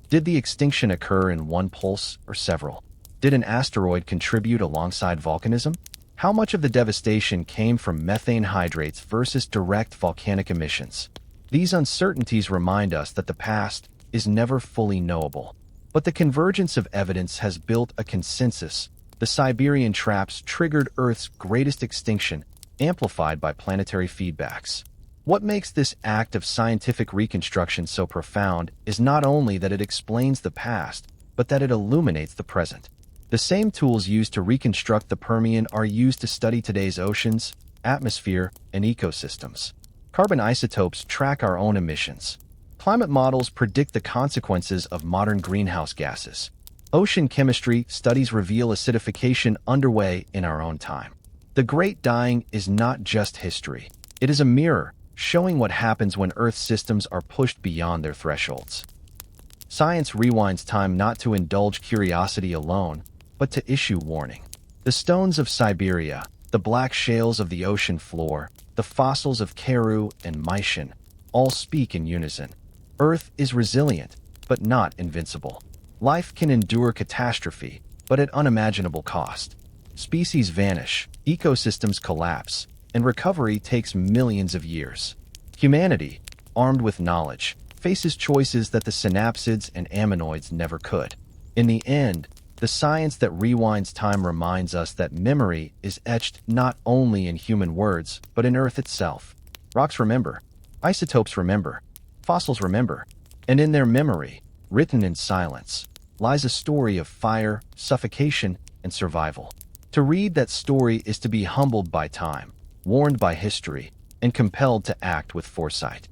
Did the extinction occur in one pulse or several? Did an asteroid contribute alongside volcanism? How much of the devastation came from methane hydrates versus direct volcanic emissions? These uncertainties remind us that the past is never fully knowable. But the convergence of evidence has built a consensus. The Siberian traps triggered Earth's greatest extinction, amplified by planetary feedbacks. What makes this act of scientific reconstruction so profound is not only that it explains the past, but that it illuminates the present. The same tools used to reconstruct the Permian are used to study today's oceans, atmosphere, and ecosystems. Carbon isotopes track our own emissions. Climate models predict the consequences of modern greenhouse gases. Ocean chemistry studies reveal acidification underway in our own time. The Great Dying is not just history. It is a mirror, showing what happens when Earth's systems are pushed beyond their thresholds. Science rewinds time not to indulge curiosity alone, but to issue warning. The stones of Siberia, the black shales of the ocean floor, the fossils of Karoo and Meishan, all speak in unison. Earth is resilient, but not invincible. Life can endure catastrophe, but at unimaginable cost. Species vanish, ecosystems collapse, and recovery takes millions of years. Humanity, armed with knowledge, faces choices that the synapsids and ammonoids never could. In the end, The science that rewinds time reminds us that memory is etched not only in human words, but in Earth itself. Rocks remember, isotopes remember, fossils remember, and in their memory, written in silence, lies a story of fire, suffocation, and survival. To read that story is to be humbled by time, warned by history, and compelled to act with foresight.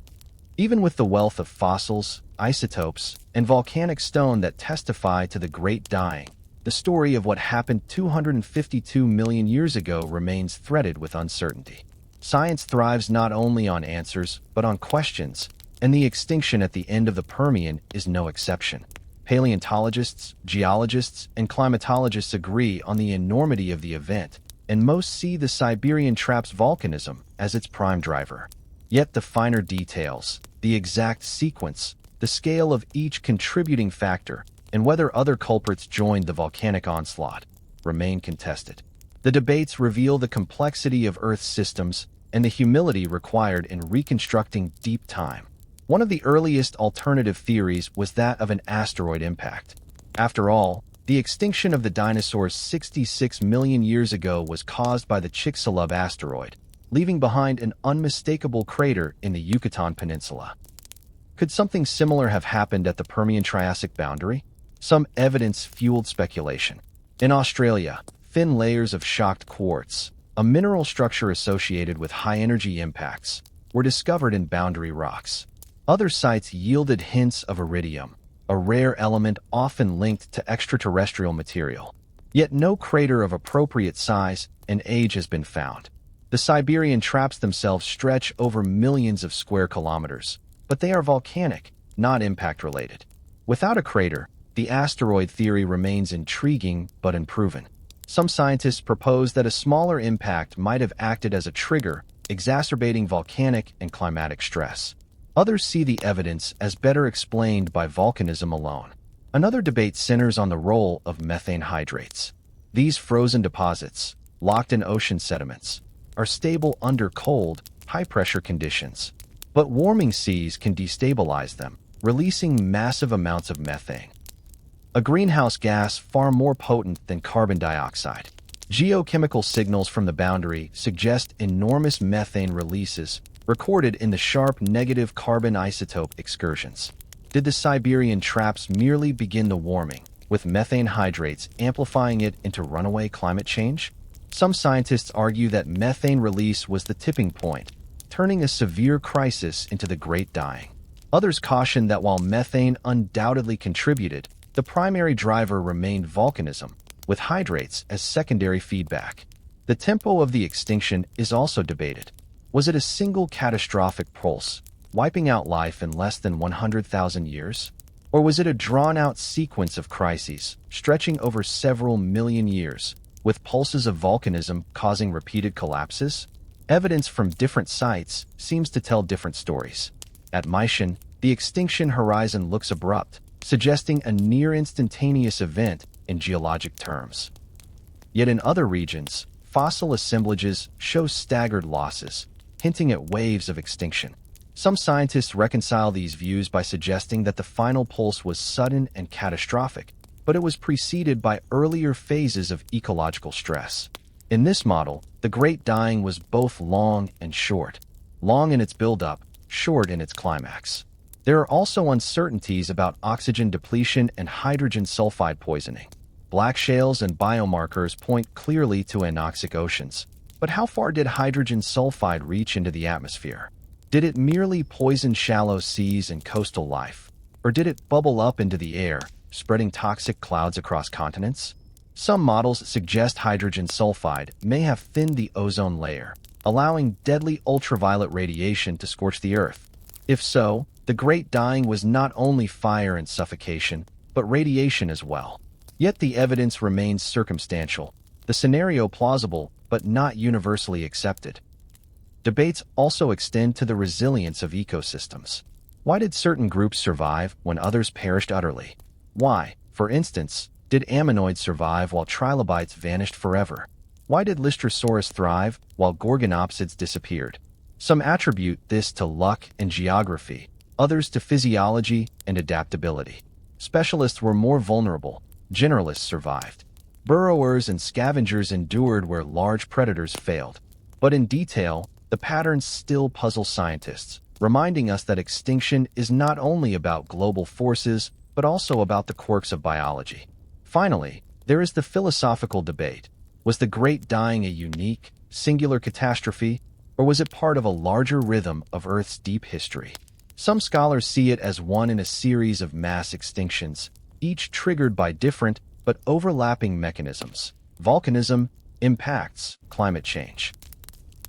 Even with the wealth of fossils, isotopes, and volcanic stone that testify to the Great Dying, the story of what happened 252 million years ago remains threaded with uncertainty. Science thrives not only on answers, but on questions, and the extinction at the end of the Permian is no exception. Paleontologists, geologists, and climatologists agree on the enormity of the event, and most see the Siberian Traps volcanism as its prime driver. Yet the finer details, the exact sequence, the scale of each contributing factor, and whether other culprits joined the volcanic onslaught, remain contested. The debates reveal the complexity of Earth's systems and the humility required in reconstructing deep time. One of the earliest alternative theories was that of an asteroid impact. After all, the extinction of the dinosaurs 66 million years ago was caused by the Chicxulub asteroid, leaving behind an unmistakable crater in the Yucatan Peninsula. Could something similar have happened at the Permian-Triassic boundary? Some evidence fueled speculation. In Australia, thin layers of shocked quartz, a mineral structure associated with high-energy impacts, were discovered in boundary rocks. Other sites yielded hints of iridium, a rare element often linked to extraterrestrial material. Yet no crater of appropriate size and age has been found. The Siberian Traps themselves stretch over millions of square kilometers, but they are volcanic, not impact-related. Without a crater, the asteroid theory remains intriguing but unproven. Some scientists propose that a smaller impact might have acted as a trigger, exacerbating volcanic and climatic stress. Others see the evidence as better explained by volcanism alone. Another debate centers on the role of methane hydrates. These frozen deposits, locked in ocean sediments, are stable under cold, high-pressure conditions. But warming seas can destabilize them, releasing massive amounts of methane, a greenhouse gas far more potent than carbon dioxide. Geochemical signals from the boundary suggest enormous methane releases recorded in the sharp negative carbon isotope excursions. Did the Siberian Traps merely begin the warming, with methane hydrates amplifying it into runaway climate change? Some scientists argue that methane release was the tipping point, turning a severe crisis into the Great Dying. Others caution that while methane undoubtedly contributed, the primary driver remained volcanism, with hydrates as secondary feedback. The tempo of the extinction is also debated. Was it a single catastrophic pulse, wiping out life in less than 100,000 years? Or was it a drawn-out sequence of crises, stretching over several million years, with pulses of volcanism causing repeated collapses? Evidence from different sites seems to tell different stories. At Maishan, the extinction horizon looks abrupt, suggesting a near-instantaneous event in geologic terms. Yet in other regions, fossil assemblages show staggered losses, hinting at waves of extinction. Some scientists reconcile these views by suggesting that the final pulse was sudden and catastrophic, but it was preceded by earlier phases of ecological stress. In this model, the Great Dying was both long and short, long in its buildup, short in its climax. There are also uncertainties about oxygen depletion and hydrogen sulfide poisoning. Black shales and biomarkers point clearly to anoxic oceans. But how far did hydrogen sulfide reach into the atmosphere? Did it merely poison shallow seas and coastal life? Or did it bubble up into the air, spreading toxic clouds across continents? Some models suggest hydrogen sulfide may have thinned the ozone layer, allowing deadly ultraviolet radiation to scorch the Earth. If so, the Great Dying was not only fire and suffocation, but radiation as well. Yet the evidence remains circumstantial, the scenario plausible, but not universally accepted. Debates also extend to the resilience of ecosystems. Why did certain groups survive when others perished utterly? Why, for instance, did ammonoids survive while trilobites vanished forever? Why did Lystrosaurus thrive while Gorgonopsids disappeared? Some attribute this to luck and geography, others to physiology and adaptability. Specialists were more vulnerable, Generalists survived. Burrowers and scavengers endured where large predators failed. But in detail, the patterns still puzzle scientists, reminding us that extinction is not only about global forces, but also about the quirks of biology. Finally, there is the philosophical debate. Was the Great Dying a unique, singular catastrophe, or was it part of a larger rhythm of Earth's deep history? Some scholars see it as one in a series of mass extinctions, each triggered by different but overlapping mechanisms: volcanism, impacts, climate change.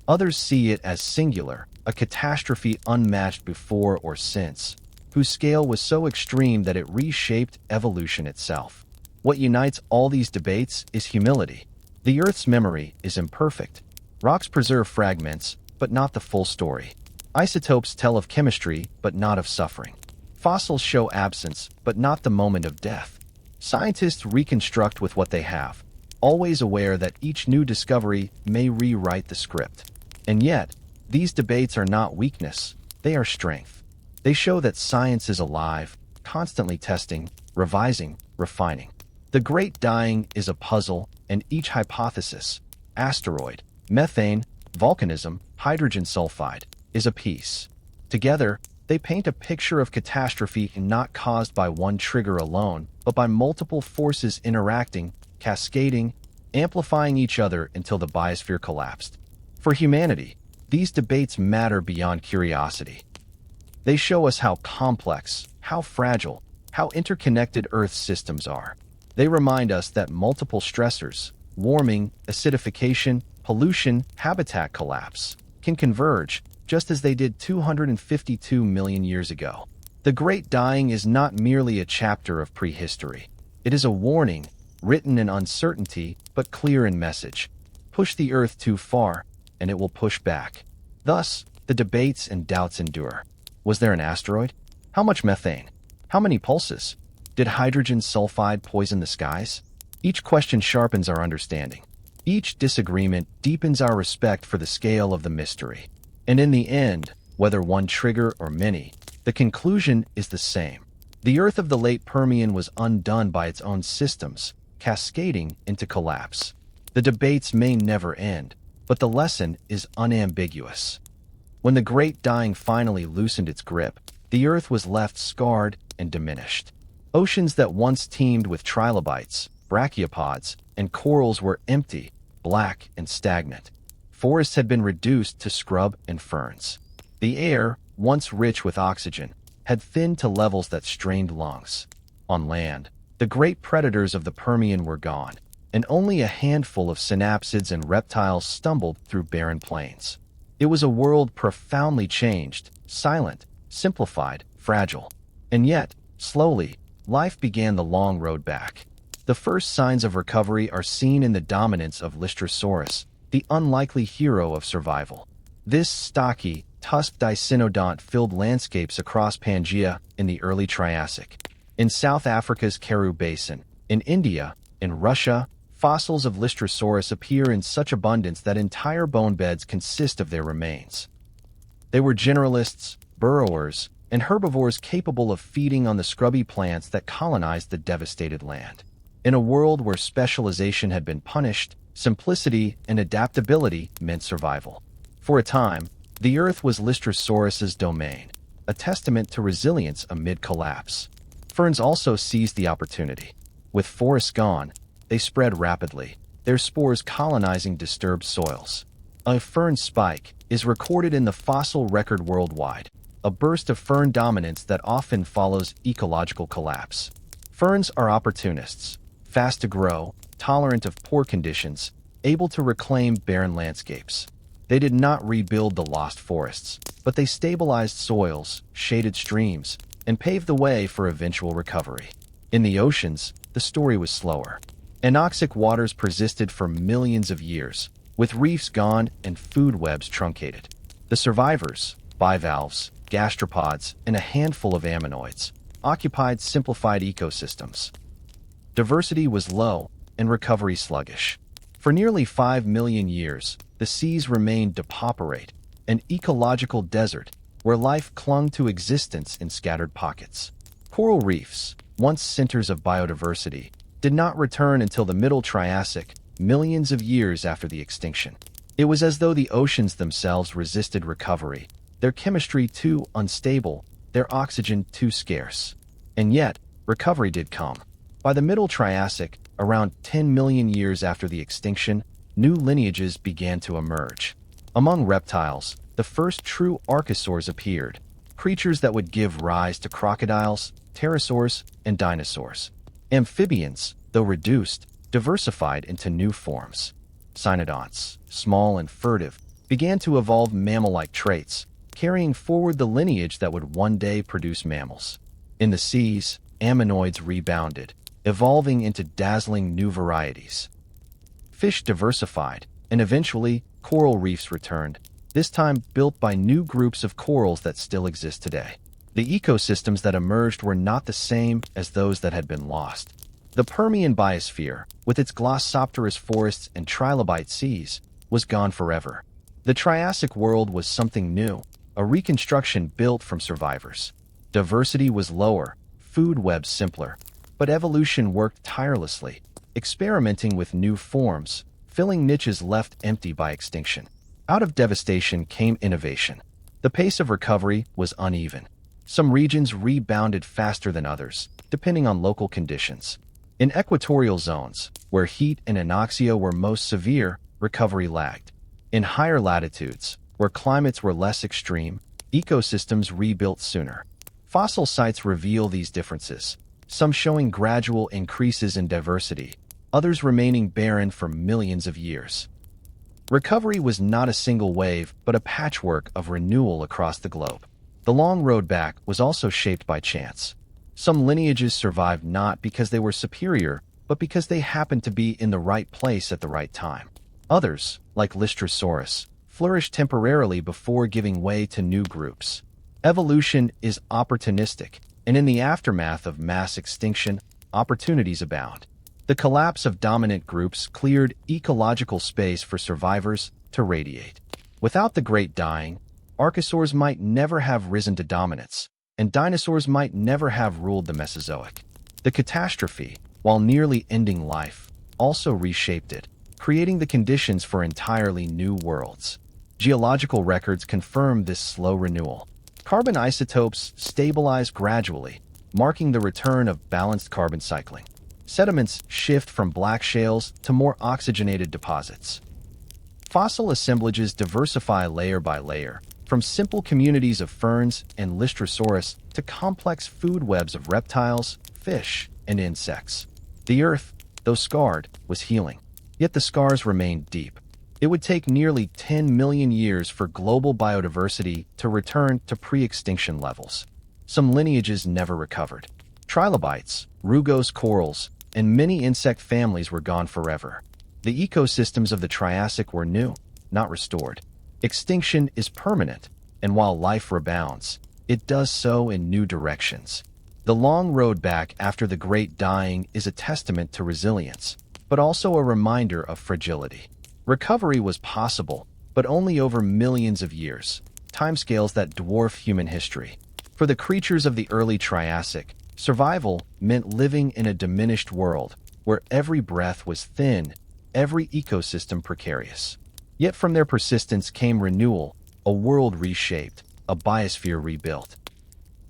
Others see it as singular, a catastrophe unmatched before or since, whose scale was so extreme that it reshaped evolution itself. What unites all these debates is humility. The Earth's memory is imperfect. Rocks preserve fragments, but not the full story. Isotopes tell of chemistry, but not of suffering. Fossils show absence, but not the moment of death. Scientists reconstruct with what they have, always aware that each new discovery may rewrite the script. And yet, these debates are not weakness, they are strength. They show that science is alive, constantly testing, revising, refining. The Great Dying is a puzzle, and each hypothesis, asteroid, methane, volcanism, hydrogen sulfide, is a piece. Together, they paint a picture of catastrophe not caused by one trigger alone, but by multiple forces interacting, cascading, amplifying each other until the biosphere collapsed. For humanity, these debates matter beyond curiosity. They show us how complex, how fragile, how interconnected Earth's systems are. They remind us that multiple stressors, warming, acidification, pollution, habitat collapse, can converge, just as they did 252 million years ago. The Great Dying is not merely a chapter of prehistory. It is a warning, written in uncertainty, but clear in message. Push the Earth too far, and it will push back. Thus, the debates and doubts endure. Was there an asteroid? How much methane? How many pulses? Did hydrogen sulfide poison the skies? Each question sharpens our understanding. Each disagreement deepens our respect for the scale of the mystery. And in the end, whether one trigger or many, the conclusion is the same. The Earth of the late Permian was undone by its own systems, cascading into collapse. The debates may never end, but the lesson is unambiguous. When the Great Dying finally loosened its grip, the Earth was left scarred and diminished. Oceans that once teemed with trilobites, brachiopods, and corals were empty, black, and stagnant. Forests had been reduced to scrub and ferns. The air, once rich with oxygen, had thinned to levels that strained lungs. On land, the great predators of the Permian were gone, and only a handful of synapsids and reptiles stumbled through barren plains. It was a world profoundly changed, silent, simplified, fragile. And yet, slowly, life began the long road back. The first signs of recovery are seen in the dominance of Lystrosaurus, the unlikely hero of survival. This stocky, tusked dicynodont filled landscapes across Pangaea in the early Triassic. In South Africa's Karoo Basin, in India, in Russia, fossils of Lystrosaurus appear in such abundance that entire bone beds consist of their remains. They were generalists, burrowers, and herbivores capable of feeding on the scrubby plants that colonized the devastated land. In a world where specialization had been punished, simplicity and adaptability meant survival. For a time, the Earth was Lystrosaurus's domain, a testament to resilience amid collapse. Ferns also seized the opportunity. With forests gone, they spread rapidly, their spores colonizing disturbed soils. A fern spike is recorded in the fossil record worldwide, a burst of fern dominance that often follows ecological collapse. Ferns are opportunists, fast to grow, tolerant of poor conditions, able to reclaim barren landscapes. They did not rebuild the lost forests, but they stabilized soils, shaded streams, and paved the way for eventual recovery. In the oceans, the story was slower. Anoxic waters persisted for millions of years, with reefs gone and food webs truncated. The survivors, bivalves, gastropods, and a handful of ammonoids, occupied simplified ecosystems. Diversity was low and recovery sluggish. For nearly 5 million years, the seas remained depauperate, an ecological desert where life clung to existence in scattered pockets. Coral reefs, once centers of biodiversity, did not return until the Middle Triassic, millions of years after the extinction. It was as though the oceans themselves resisted recovery, their chemistry too unstable, their oxygen too scarce. And yet, recovery did come. By the Middle Triassic, around 10 million years after the extinction, new lineages began to emerge. Among reptiles, the first true archosaurs appeared, creatures that would give rise to crocodiles, pterosaurs, and dinosaurs. Amphibians, though reduced, diversified into new forms. Cynodonts, small and furtive, began to evolve mammal-like traits, carrying forward the lineage that would one day produce mammals. In the seas, ammonoids rebounded, evolving into dazzling new varieties. Fish diversified, and eventually, coral reefs returned, this time built by new groups of corals that still exist today. The ecosystems that emerged were not the same as those that had been lost. The Permian biosphere, with its glossopterous forests and trilobite seas, was gone forever. The Triassic world was something new, a reconstruction built from survivors. Diversity was lower, food webs simpler, but evolution worked tirelessly, experimenting with new forms, filling niches left empty by extinction. Out of devastation came innovation. The pace of recovery was uneven. Some regions rebounded faster than others, depending on local conditions. In equatorial zones, where heat and anoxia were most severe, recovery lagged. In higher latitudes, where climates were less extreme, ecosystems rebuilt sooner. Fossil sites reveal these differences, some showing gradual increases in diversity, others remaining barren for millions of years. Recovery was not a single wave, but a patchwork of renewal across the globe. The long road back was also shaped by chance. Some lineages survived not because they were superior, but because they happened to be in the right place at the right time. Others, like Lystrosaurus, flourished temporarily before giving way to new groups. Evolution is opportunistic, and in the aftermath of mass extinction, opportunities abound. The collapse of dominant groups cleared ecological space for survivors to radiate. Without the Great Dying, archosaurs might never have risen to dominance, and dinosaurs might never have ruled the Mesozoic. The catastrophe, while nearly ending life, also reshaped it, creating the conditions for entirely new worlds. Geological records confirm this slow renewal. Carbon isotopes stabilize gradually, marking the return of balanced carbon cycling. Sediments shift from black shales to more oxygenated deposits. Fossil assemblages diversify layer by layer, from simple communities of ferns and Lystrosaurus to complex food webs of reptiles, fish, and insects. The Earth, though scarred, was healing. Yet the scars remained deep. It would take nearly 10 million years for global biodiversity to return to pre-extinction levels. Some lineages never recovered. Trilobites, rugose corals, and many insect families were gone forever. The ecosystems of the Triassic were new, not restored. Extinction is permanent, and while life rebounds, it does so in new directions. The long road back after the Great Dying is a testament to resilience, but also a reminder of fragility. Recovery was possible, but only over millions of years, timescales that dwarf human history. For the creatures of the early Triassic, survival meant living in a diminished world, where every breath was thin, every ecosystem precarious. Yet from their persistence came renewal, a world reshaped, a biosphere rebuilt.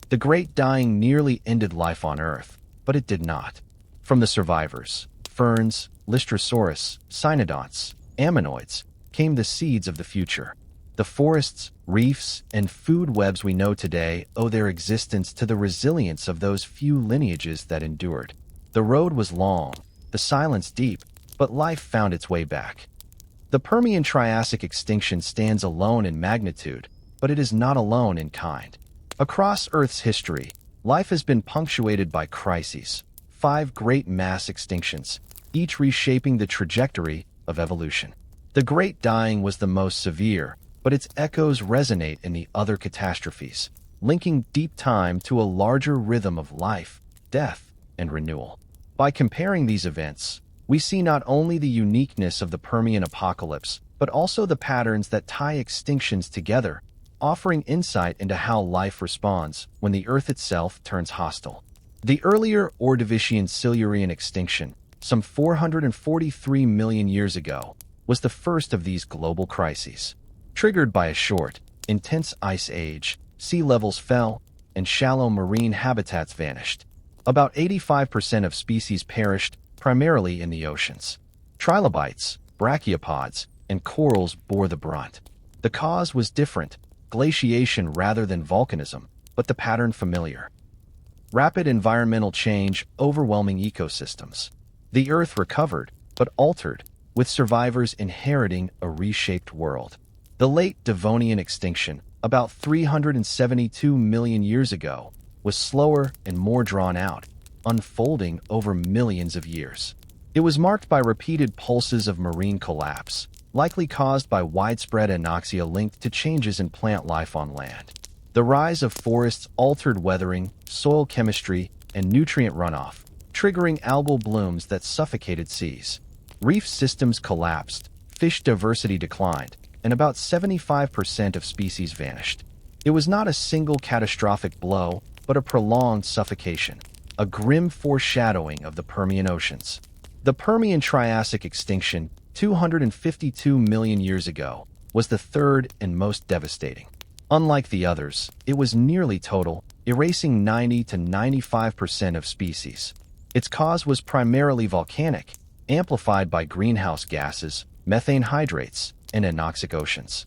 The Great Dying nearly ended life on Earth, but it did not. From the survivors, ferns, Lystrosaurus, cynodonts, ammonoids, came the seeds of the future. The forests, reefs, and food webs we know today owe their existence to the resilience of those few lineages that endured. The road was long, the silence deep, but life found its way back. The Permian-Triassic Extinction stands alone in magnitude, but it is not alone in kind. Across Earth's history, life has been punctuated by crises, 5 great mass extinctions, each reshaping the trajectory of evolution. The Great Dying was the most severe, but its echoes resonate in the other catastrophes, linking deep time to a larger rhythm of life, death, and renewal. By comparing these events, we see not only the uniqueness of the Permian apocalypse, but also the patterns that tie extinctions together, offering insight into how life responds when the Earth itself turns hostile. The earlier Ordovician-Silurian extinction, some 443 million years ago, was the first of these global crises. Triggered by a short, intense ice age, sea levels fell, and shallow marine habitats vanished. About 85% of species perished, primarily in the oceans. Trilobites, brachiopods, and corals bore the brunt. The cause was different, glaciation rather than volcanism, but the pattern familiar. Rapid environmental change overwhelming ecosystems. The Earth recovered, but altered, with survivors inheriting a reshaped world. The late Devonian extinction, about 372 million years ago, was slower and more drawn out, unfolding over millions of years. It was marked by repeated pulses of marine collapse, likely caused by widespread anoxia linked to changes in plant life on land. The rise of forests altered weathering, soil chemistry, and nutrient runoff, triggering algal blooms that suffocated seas. Reef systems collapsed, fish diversity declined, and about 75% of species vanished. It was not a single catastrophic blow, but a prolonged suffocation, a grim foreshadowing of the Permian oceans. The Permian-Triassic Extinction, 252 million years ago, was the third and most devastating. Unlike the others, it was nearly total, erasing 90 to 95% of species. Its cause was primarily volcanic, amplified by greenhouse gases, methane hydrates, and anoxic oceans.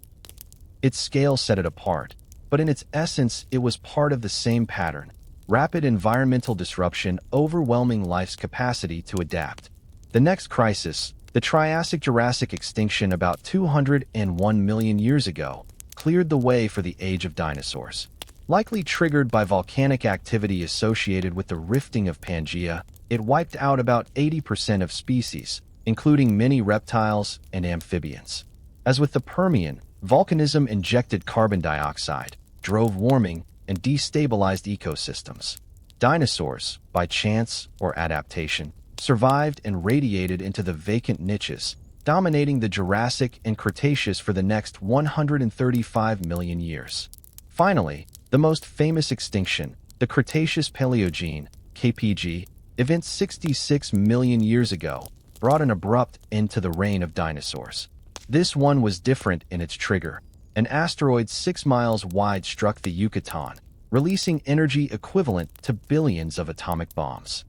Its scale set it apart, but in its essence it was part of the same pattern: rapid environmental disruption overwhelming life's capacity to adapt. The next crisis, the Triassic-Jurassic extinction about 201 million years ago, cleared the way for the age of dinosaurs. Likely triggered by volcanic activity associated with the rifting of Pangaea, it wiped out about 80% of species, including many reptiles and amphibians. As with the Permian, volcanism injected carbon dioxide, drove warming, and destabilized ecosystems. Dinosaurs, by chance or adaptation, survived and radiated into the vacant niches, dominating the Jurassic and Cretaceous for the next 135 million years. Finally, the most famous extinction, the Cretaceous-Paleogene (KPG) event 66 million years ago, brought an abrupt end to the reign of dinosaurs. This one was different in its trigger. An asteroid 6 miles wide struck the Yucatan, releasing energy equivalent to billions of atomic bombs.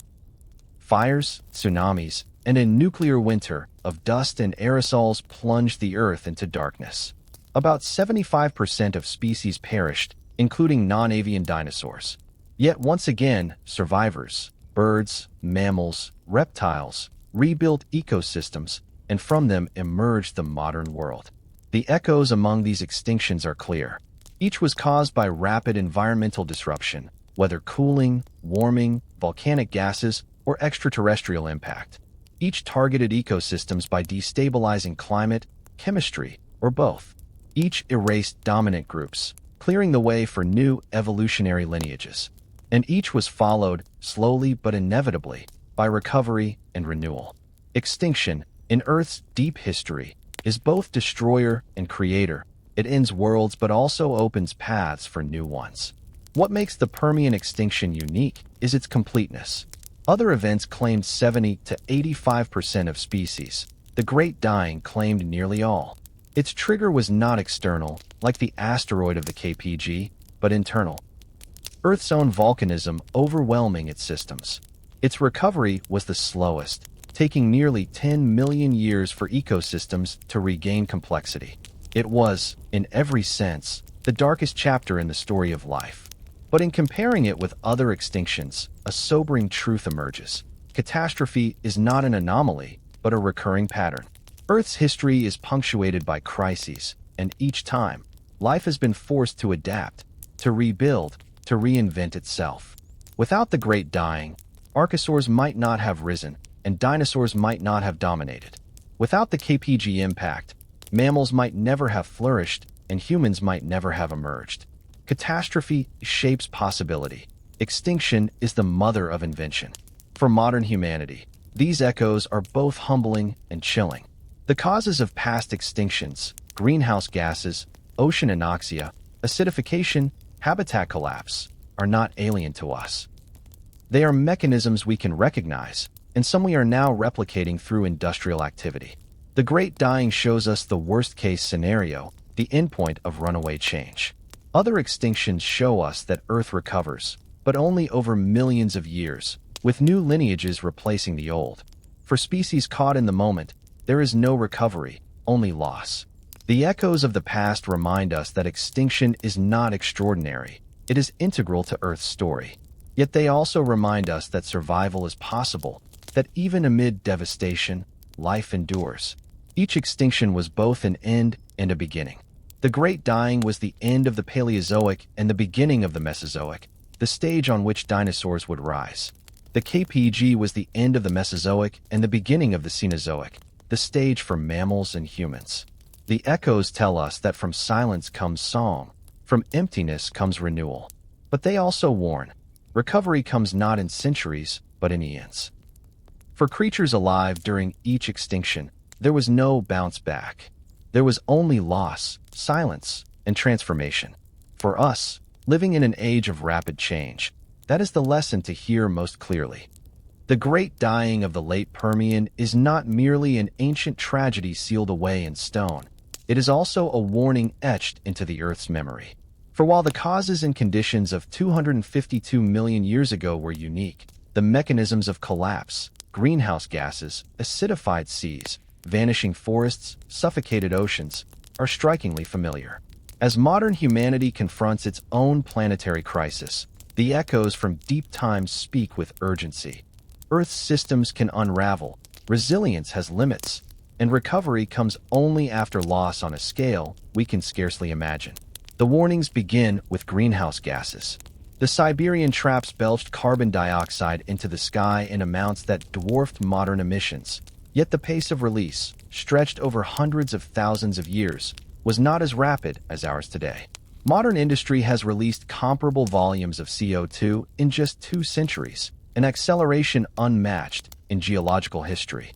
Fires, tsunamis, and a nuclear winter of dust and aerosols plunged the Earth into darkness. About 75% of species perished, including non-avian dinosaurs. Yet once again, survivors, birds, mammals, reptiles, rebuilt ecosystems, and from them emerged the modern world. The echoes among these extinctions are clear. Each was caused by rapid environmental disruption, whether cooling, warming, volcanic gases, or extraterrestrial impact. Each targeted ecosystems by destabilizing climate, chemistry, or both. Each erased dominant groups, clearing the way for new evolutionary lineages. And each was followed, slowly but inevitably, by recovery and renewal. Extinction, in Earth's deep history, is both destroyer and creator. It ends worlds but also opens paths for new ones. What makes the Permian extinction unique is its completeness. Other events claimed 70 to 85% of species. The Great Dying claimed nearly all. Its trigger was not external, like the asteroid of the KPG, but internal. Earth's own volcanism overwhelming its systems. Its recovery was the slowest, taking nearly 10 million years for ecosystems to regain complexity. It was, in every sense, the darkest chapter in the story of life. But in comparing it with other extinctions, a sobering truth emerges. Catastrophe is not an anomaly, but a recurring pattern. Earth's history is punctuated by crises, and each time, life has been forced to adapt, to rebuild, to reinvent itself. Without the Great Dying, archosaurs might not have risen, and dinosaurs might not have dominated. Without the KPG impact, mammals might never have flourished, and humans might never have emerged. Catastrophe shapes possibility. Extinction is the mother of invention. For modern humanity, these echoes are both humbling and chilling. The causes of past extinctions, greenhouse gases, ocean anoxia, acidification, habitat collapse, are not alien to us. They are mechanisms we can recognize, and some we are now replicating through industrial activity. The Great Dying shows us the worst-case scenario, the endpoint of runaway change. Other extinctions show us that Earth recovers, but only over millions of years, with new lineages replacing the old. For species caught in the moment, there is no recovery, only loss. The echoes of the past remind us that extinction is not extraordinary, it is integral to Earth's story. Yet they also remind us that survival is possible, that even amid devastation, life endures. Each extinction was both an end and a beginning. The Great Dying was the end of the Paleozoic and the beginning of the Mesozoic, the stage on which dinosaurs would rise. The KPG was the end of the Mesozoic and the beginning of the Cenozoic, the stage for mammals and humans. The echoes tell us that from silence comes song, from emptiness comes renewal. But they also warn, recovery comes not in centuries, but in eons. For creatures alive during each extinction, there was no bounce back. There was only loss, silence, and transformation. For us, living in an age of rapid change, that is the lesson to hear most clearly. The Great Dying of the late Permian is not merely an ancient tragedy sealed away in stone. It is also a warning etched into the Earth's memory. For while the causes and conditions of 252 million years ago were unique, the mechanisms of collapse, greenhouse gases, acidified seas, vanishing forests, suffocated oceans, are strikingly familiar. As modern humanity confronts its own planetary crisis, the echoes from deep times speak with urgency. Earth's systems can unravel, resilience has limits, and recovery comes only after loss on a scale we can scarcely imagine. The warnings begin with greenhouse gases. The Siberian traps belched carbon dioxide into the sky in amounts that dwarfed modern emissions. Yet the pace of release, stretched over hundreds of thousands of years, was not as rapid as ours today. Modern industry has released comparable volumes of CO2 in just 2 centuries, an acceleration unmatched in geological history.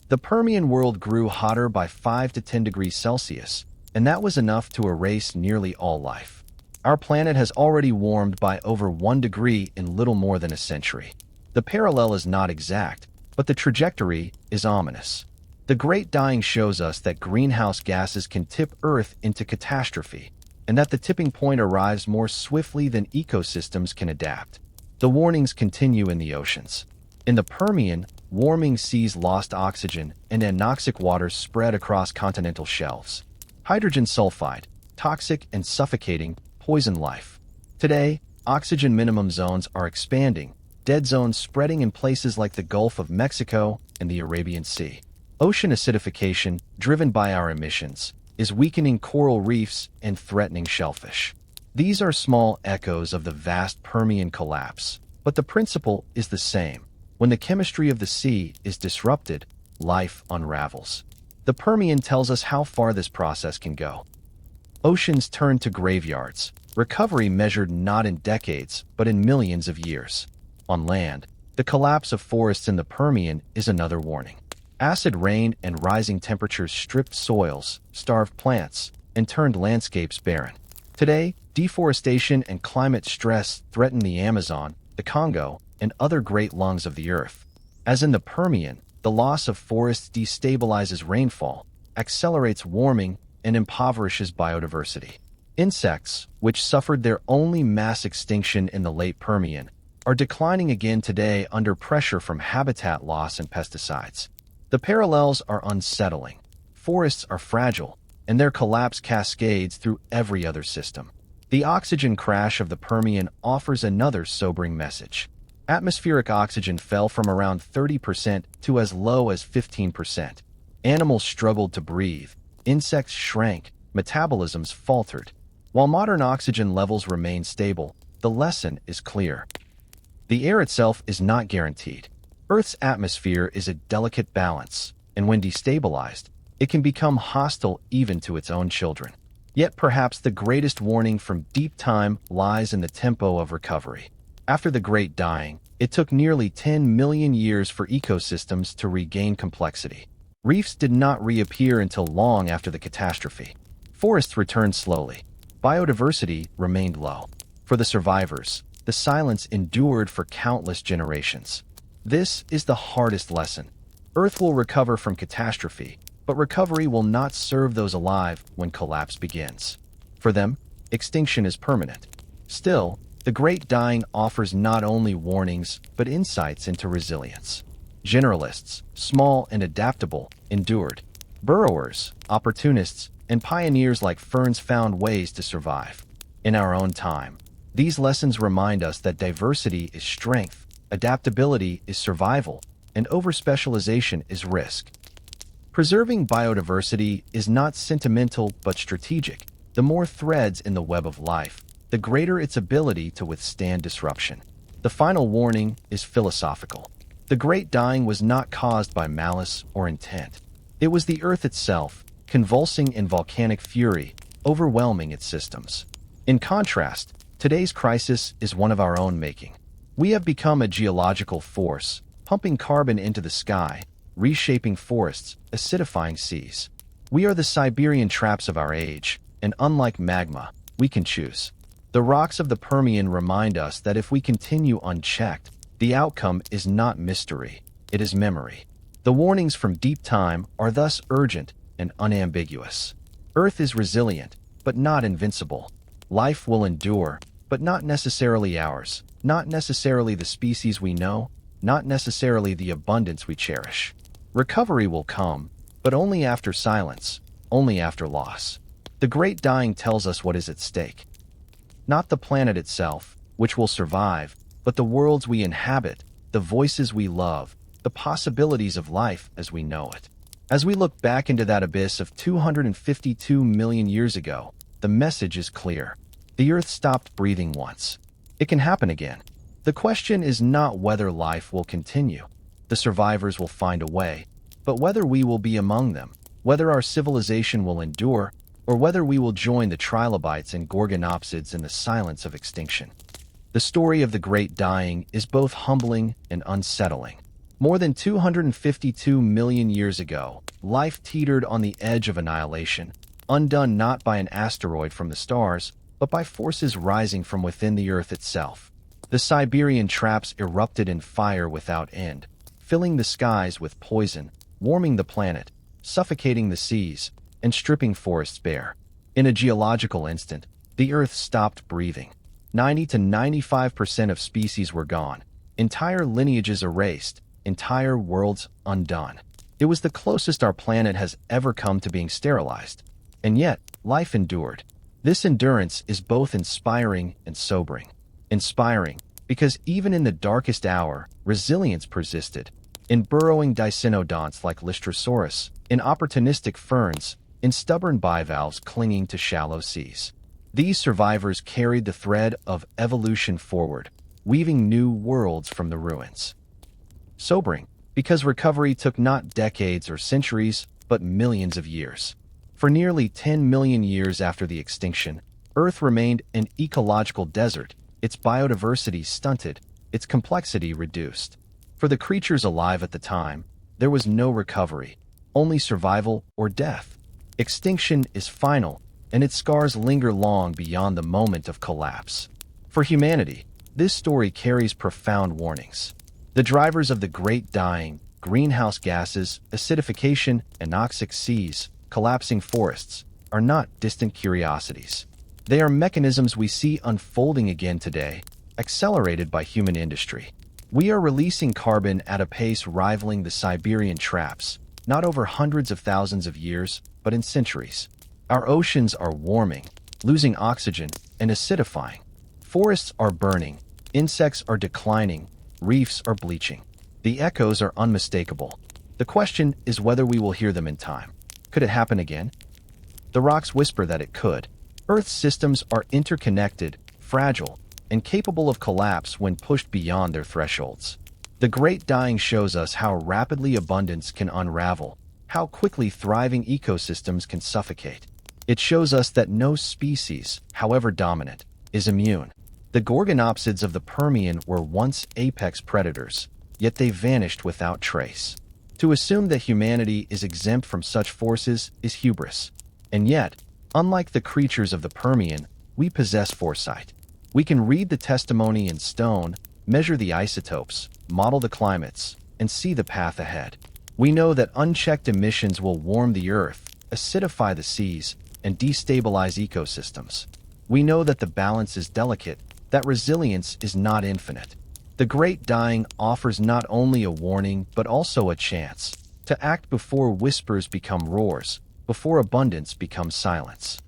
The Permian world grew hotter by 5 to 10 degrees Celsius, and that was enough to erase nearly all life. Our planet has already warmed by over 1 degree in little more than a century. The parallel is not exact, but the trajectory is ominous. The Great Dying shows us that greenhouse gases can tip Earth into catastrophe, and that the tipping point arrives more swiftly than ecosystems can adapt. The warnings continue in the oceans. In the Permian, warming seas lost oxygen and anoxic waters spread across continental shelves. Hydrogen sulfide, toxic and suffocating, poison life. Today, oxygen minimum zones are expanding, dead zones spreading in places like the Gulf of Mexico and the Arabian Sea. Ocean acidification, driven by our emissions, is weakening coral reefs and threatening shellfish. These are small echoes of the vast Permian collapse, but the principle is the same. When the chemistry of the sea is disrupted, life unravels. The Permian tells us how far this process can go. Oceans turn to graveyards, recovery measured not in decades, but in millions of years. On land, the collapse of forests in the Permian is another warning. Acid rain and rising temperatures stripped soils, starved plants, and turned landscapes barren. Today, deforestation and climate stress threaten the Amazon, the Congo, and other great lungs of the Earth. As in the Permian, the loss of forests destabilizes rainfall, accelerates warming, and impoverishes biodiversity. Insects, which suffered their only mass extinction in the late Permian, are declining again today under pressure from habitat loss and pesticides. The parallels are unsettling. Forests are fragile, and their collapse cascades through every other system. The oxygen crash of the Permian offers another sobering message. Atmospheric oxygen fell from around 30% to as low as 15%. Animals struggled to breathe, insects shrank, metabolisms faltered. While modern oxygen levels remain stable, the lesson is clear. The air itself is not guaranteed. Earth's atmosphere is a delicate balance, and when destabilized, it can become hostile even to its own children. Yet perhaps the greatest warning from deep time lies in the tempo of recovery. After the Great Dying, it took nearly 10 million years for ecosystems to regain complexity. Reefs did not reappear until long after the catastrophe. Forests returned slowly. Biodiversity remained low. For the survivors, the silence endured for countless generations. This is the hardest lesson. Earth will recover from catastrophe, but recovery will not serve those alive when collapse begins. For them, extinction is permanent. Still, the Great Dying offers not only warnings, but insights into resilience. Generalists, small and adaptable, endured. Burrowers, opportunists, and pioneers like ferns found ways to survive. In our own time, these lessons remind us that diversity is strength, adaptability is survival, and overspecialization is risk. Preserving biodiversity is not sentimental but strategic. The more threads in the web of life, the greater its ability to withstand disruption. The final warning is philosophical. The Great Dying was not caused by malice or intent. It was the Earth itself, convulsing in volcanic fury, overwhelming its systems. In contrast, today's crisis is one of our own making. We have become a geological force, pumping carbon into the sky, reshaping forests, acidifying seas. We are the Siberian traps of our age, and unlike magma, we can choose. The rocks of the Permian remind us that if we continue unchecked, the outcome is not mystery, it is memory. The warnings from deep time are thus urgent and unambiguous. Earth is resilient, but not invincible. Life will endure, but not necessarily ours, not necessarily the species we know, not necessarily the abundance we cherish. Recovery will come, but only after silence, only after loss. The Great Dying tells us what is at stake. Not the planet itself, which will survive, but the worlds we inhabit, the voices we love, the possibilities of life as we know it. As we look back into that abyss of 252 million years ago, the message is clear. The Earth stopped breathing once. It can happen again. The question is not whether life will continue. The survivors will find a way, but whether we will be among them, whether our civilization will endure, or whether we will join the trilobites and gorgonopsids in the silence of extinction. The story of the Great Dying is both humbling and unsettling. More than 252 million years ago, life teetered on the edge of annihilation, undone not by an asteroid from the stars, but by forces rising from within the Earth itself. The Siberian traps erupted in fire without end, filling the skies with poison, warming the planet, suffocating the seas, and stripping forests bare. In a geological instant, the Earth stopped breathing. 90 to 95% of species were gone, entire lineages erased, entire worlds undone. It was the closest our planet has ever come to being sterilized. And yet, life endured. This endurance is both inspiring and sobering. Inspiring, because even in the darkest hour, resilience persisted. In burrowing dicynodonts like Lystrosaurus, in opportunistic ferns, in stubborn bivalves clinging to shallow seas. These survivors carried the thread of evolution forward, weaving new worlds from the ruins. Sobering, because recovery took not decades or centuries, but millions of years. For nearly 10 million years after the extinction, Earth remained an ecological desert, its biodiversity stunted, its complexity reduced. For the creatures alive at the time, there was no recovery, only survival or death. Extinction is final, and its scars linger long beyond the moment of collapse. For humanity, this story carries profound warnings. The drivers of the Great Dying, greenhouse gases, acidification, anoxic seas, collapsing forests, are not distant curiosities. They are mechanisms we see unfolding again today, accelerated by human industry. We are releasing carbon at a pace rivaling the Siberian traps, not over hundreds of thousands of years, but in centuries. Our oceans are warming, losing oxygen, and acidifying. Forests are burning, insects are declining, reefs are bleaching. The echoes are unmistakable. The question is whether we will hear them in time. Could it happen again? The rocks whisper that it could. Earth's systems are interconnected, fragile, and capable of collapse when pushed beyond their thresholds. The Great Dying shows us how rapidly abundance can unravel, how quickly thriving ecosystems can suffocate. It shows us that no species, however dominant, is immune. The gorgonopsids of the Permian were once apex predators, yet they vanished without trace. To assume that humanity is exempt from such forces is hubris. And yet, unlike the creatures of the Permian, we possess foresight. We can read the testimony in stone, measure the isotopes, model the climates, and see the path ahead. We know that unchecked emissions will warm the Earth, acidify the seas, and destabilize ecosystems. We know that the balance is delicate, that resilience is not infinite. The Great Dying offers not only a warning but also a chance to act before whispers become roars, before abundance becomes silence.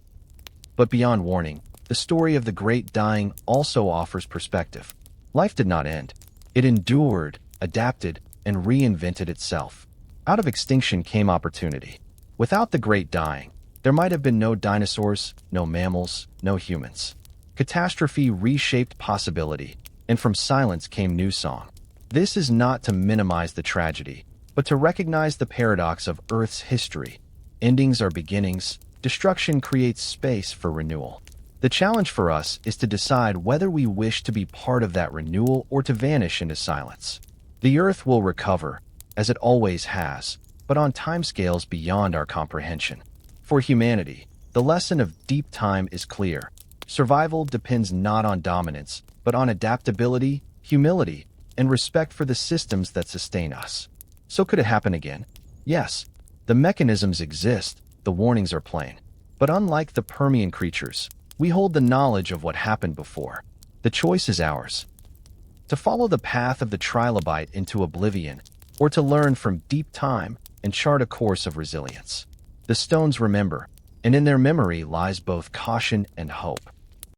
But beyond warning, the story of the Great Dying also offers perspective. Life did not end. It endured, adapted, and reinvented itself. Out of extinction came opportunity. Without the Great Dying, there might have been no dinosaurs, no mammals, no humans. Catastrophe reshaped possibility, and from silence came new song. This is not to minimize the tragedy, but to recognize the paradox of Earth's history. Endings are beginnings, destruction creates space for renewal. The challenge for us is to decide whether we wish to be part of that renewal or to vanish into silence. The Earth will recover, as it always has, but on timescales beyond our comprehension. For humanity, the lesson of deep time is clear. Survival depends not on dominance, but on adaptability, humility, and respect for the systems that sustain us. So could it happen again? Yes. The mechanisms exist, the warnings are plain. But unlike the Permian creatures, we hold the knowledge of what happened before. The choice is ours. To follow the path of the trilobite into oblivion, or to learn from deep time and chart a course of resilience. The stones remember, and in their memory lies both caution and hope.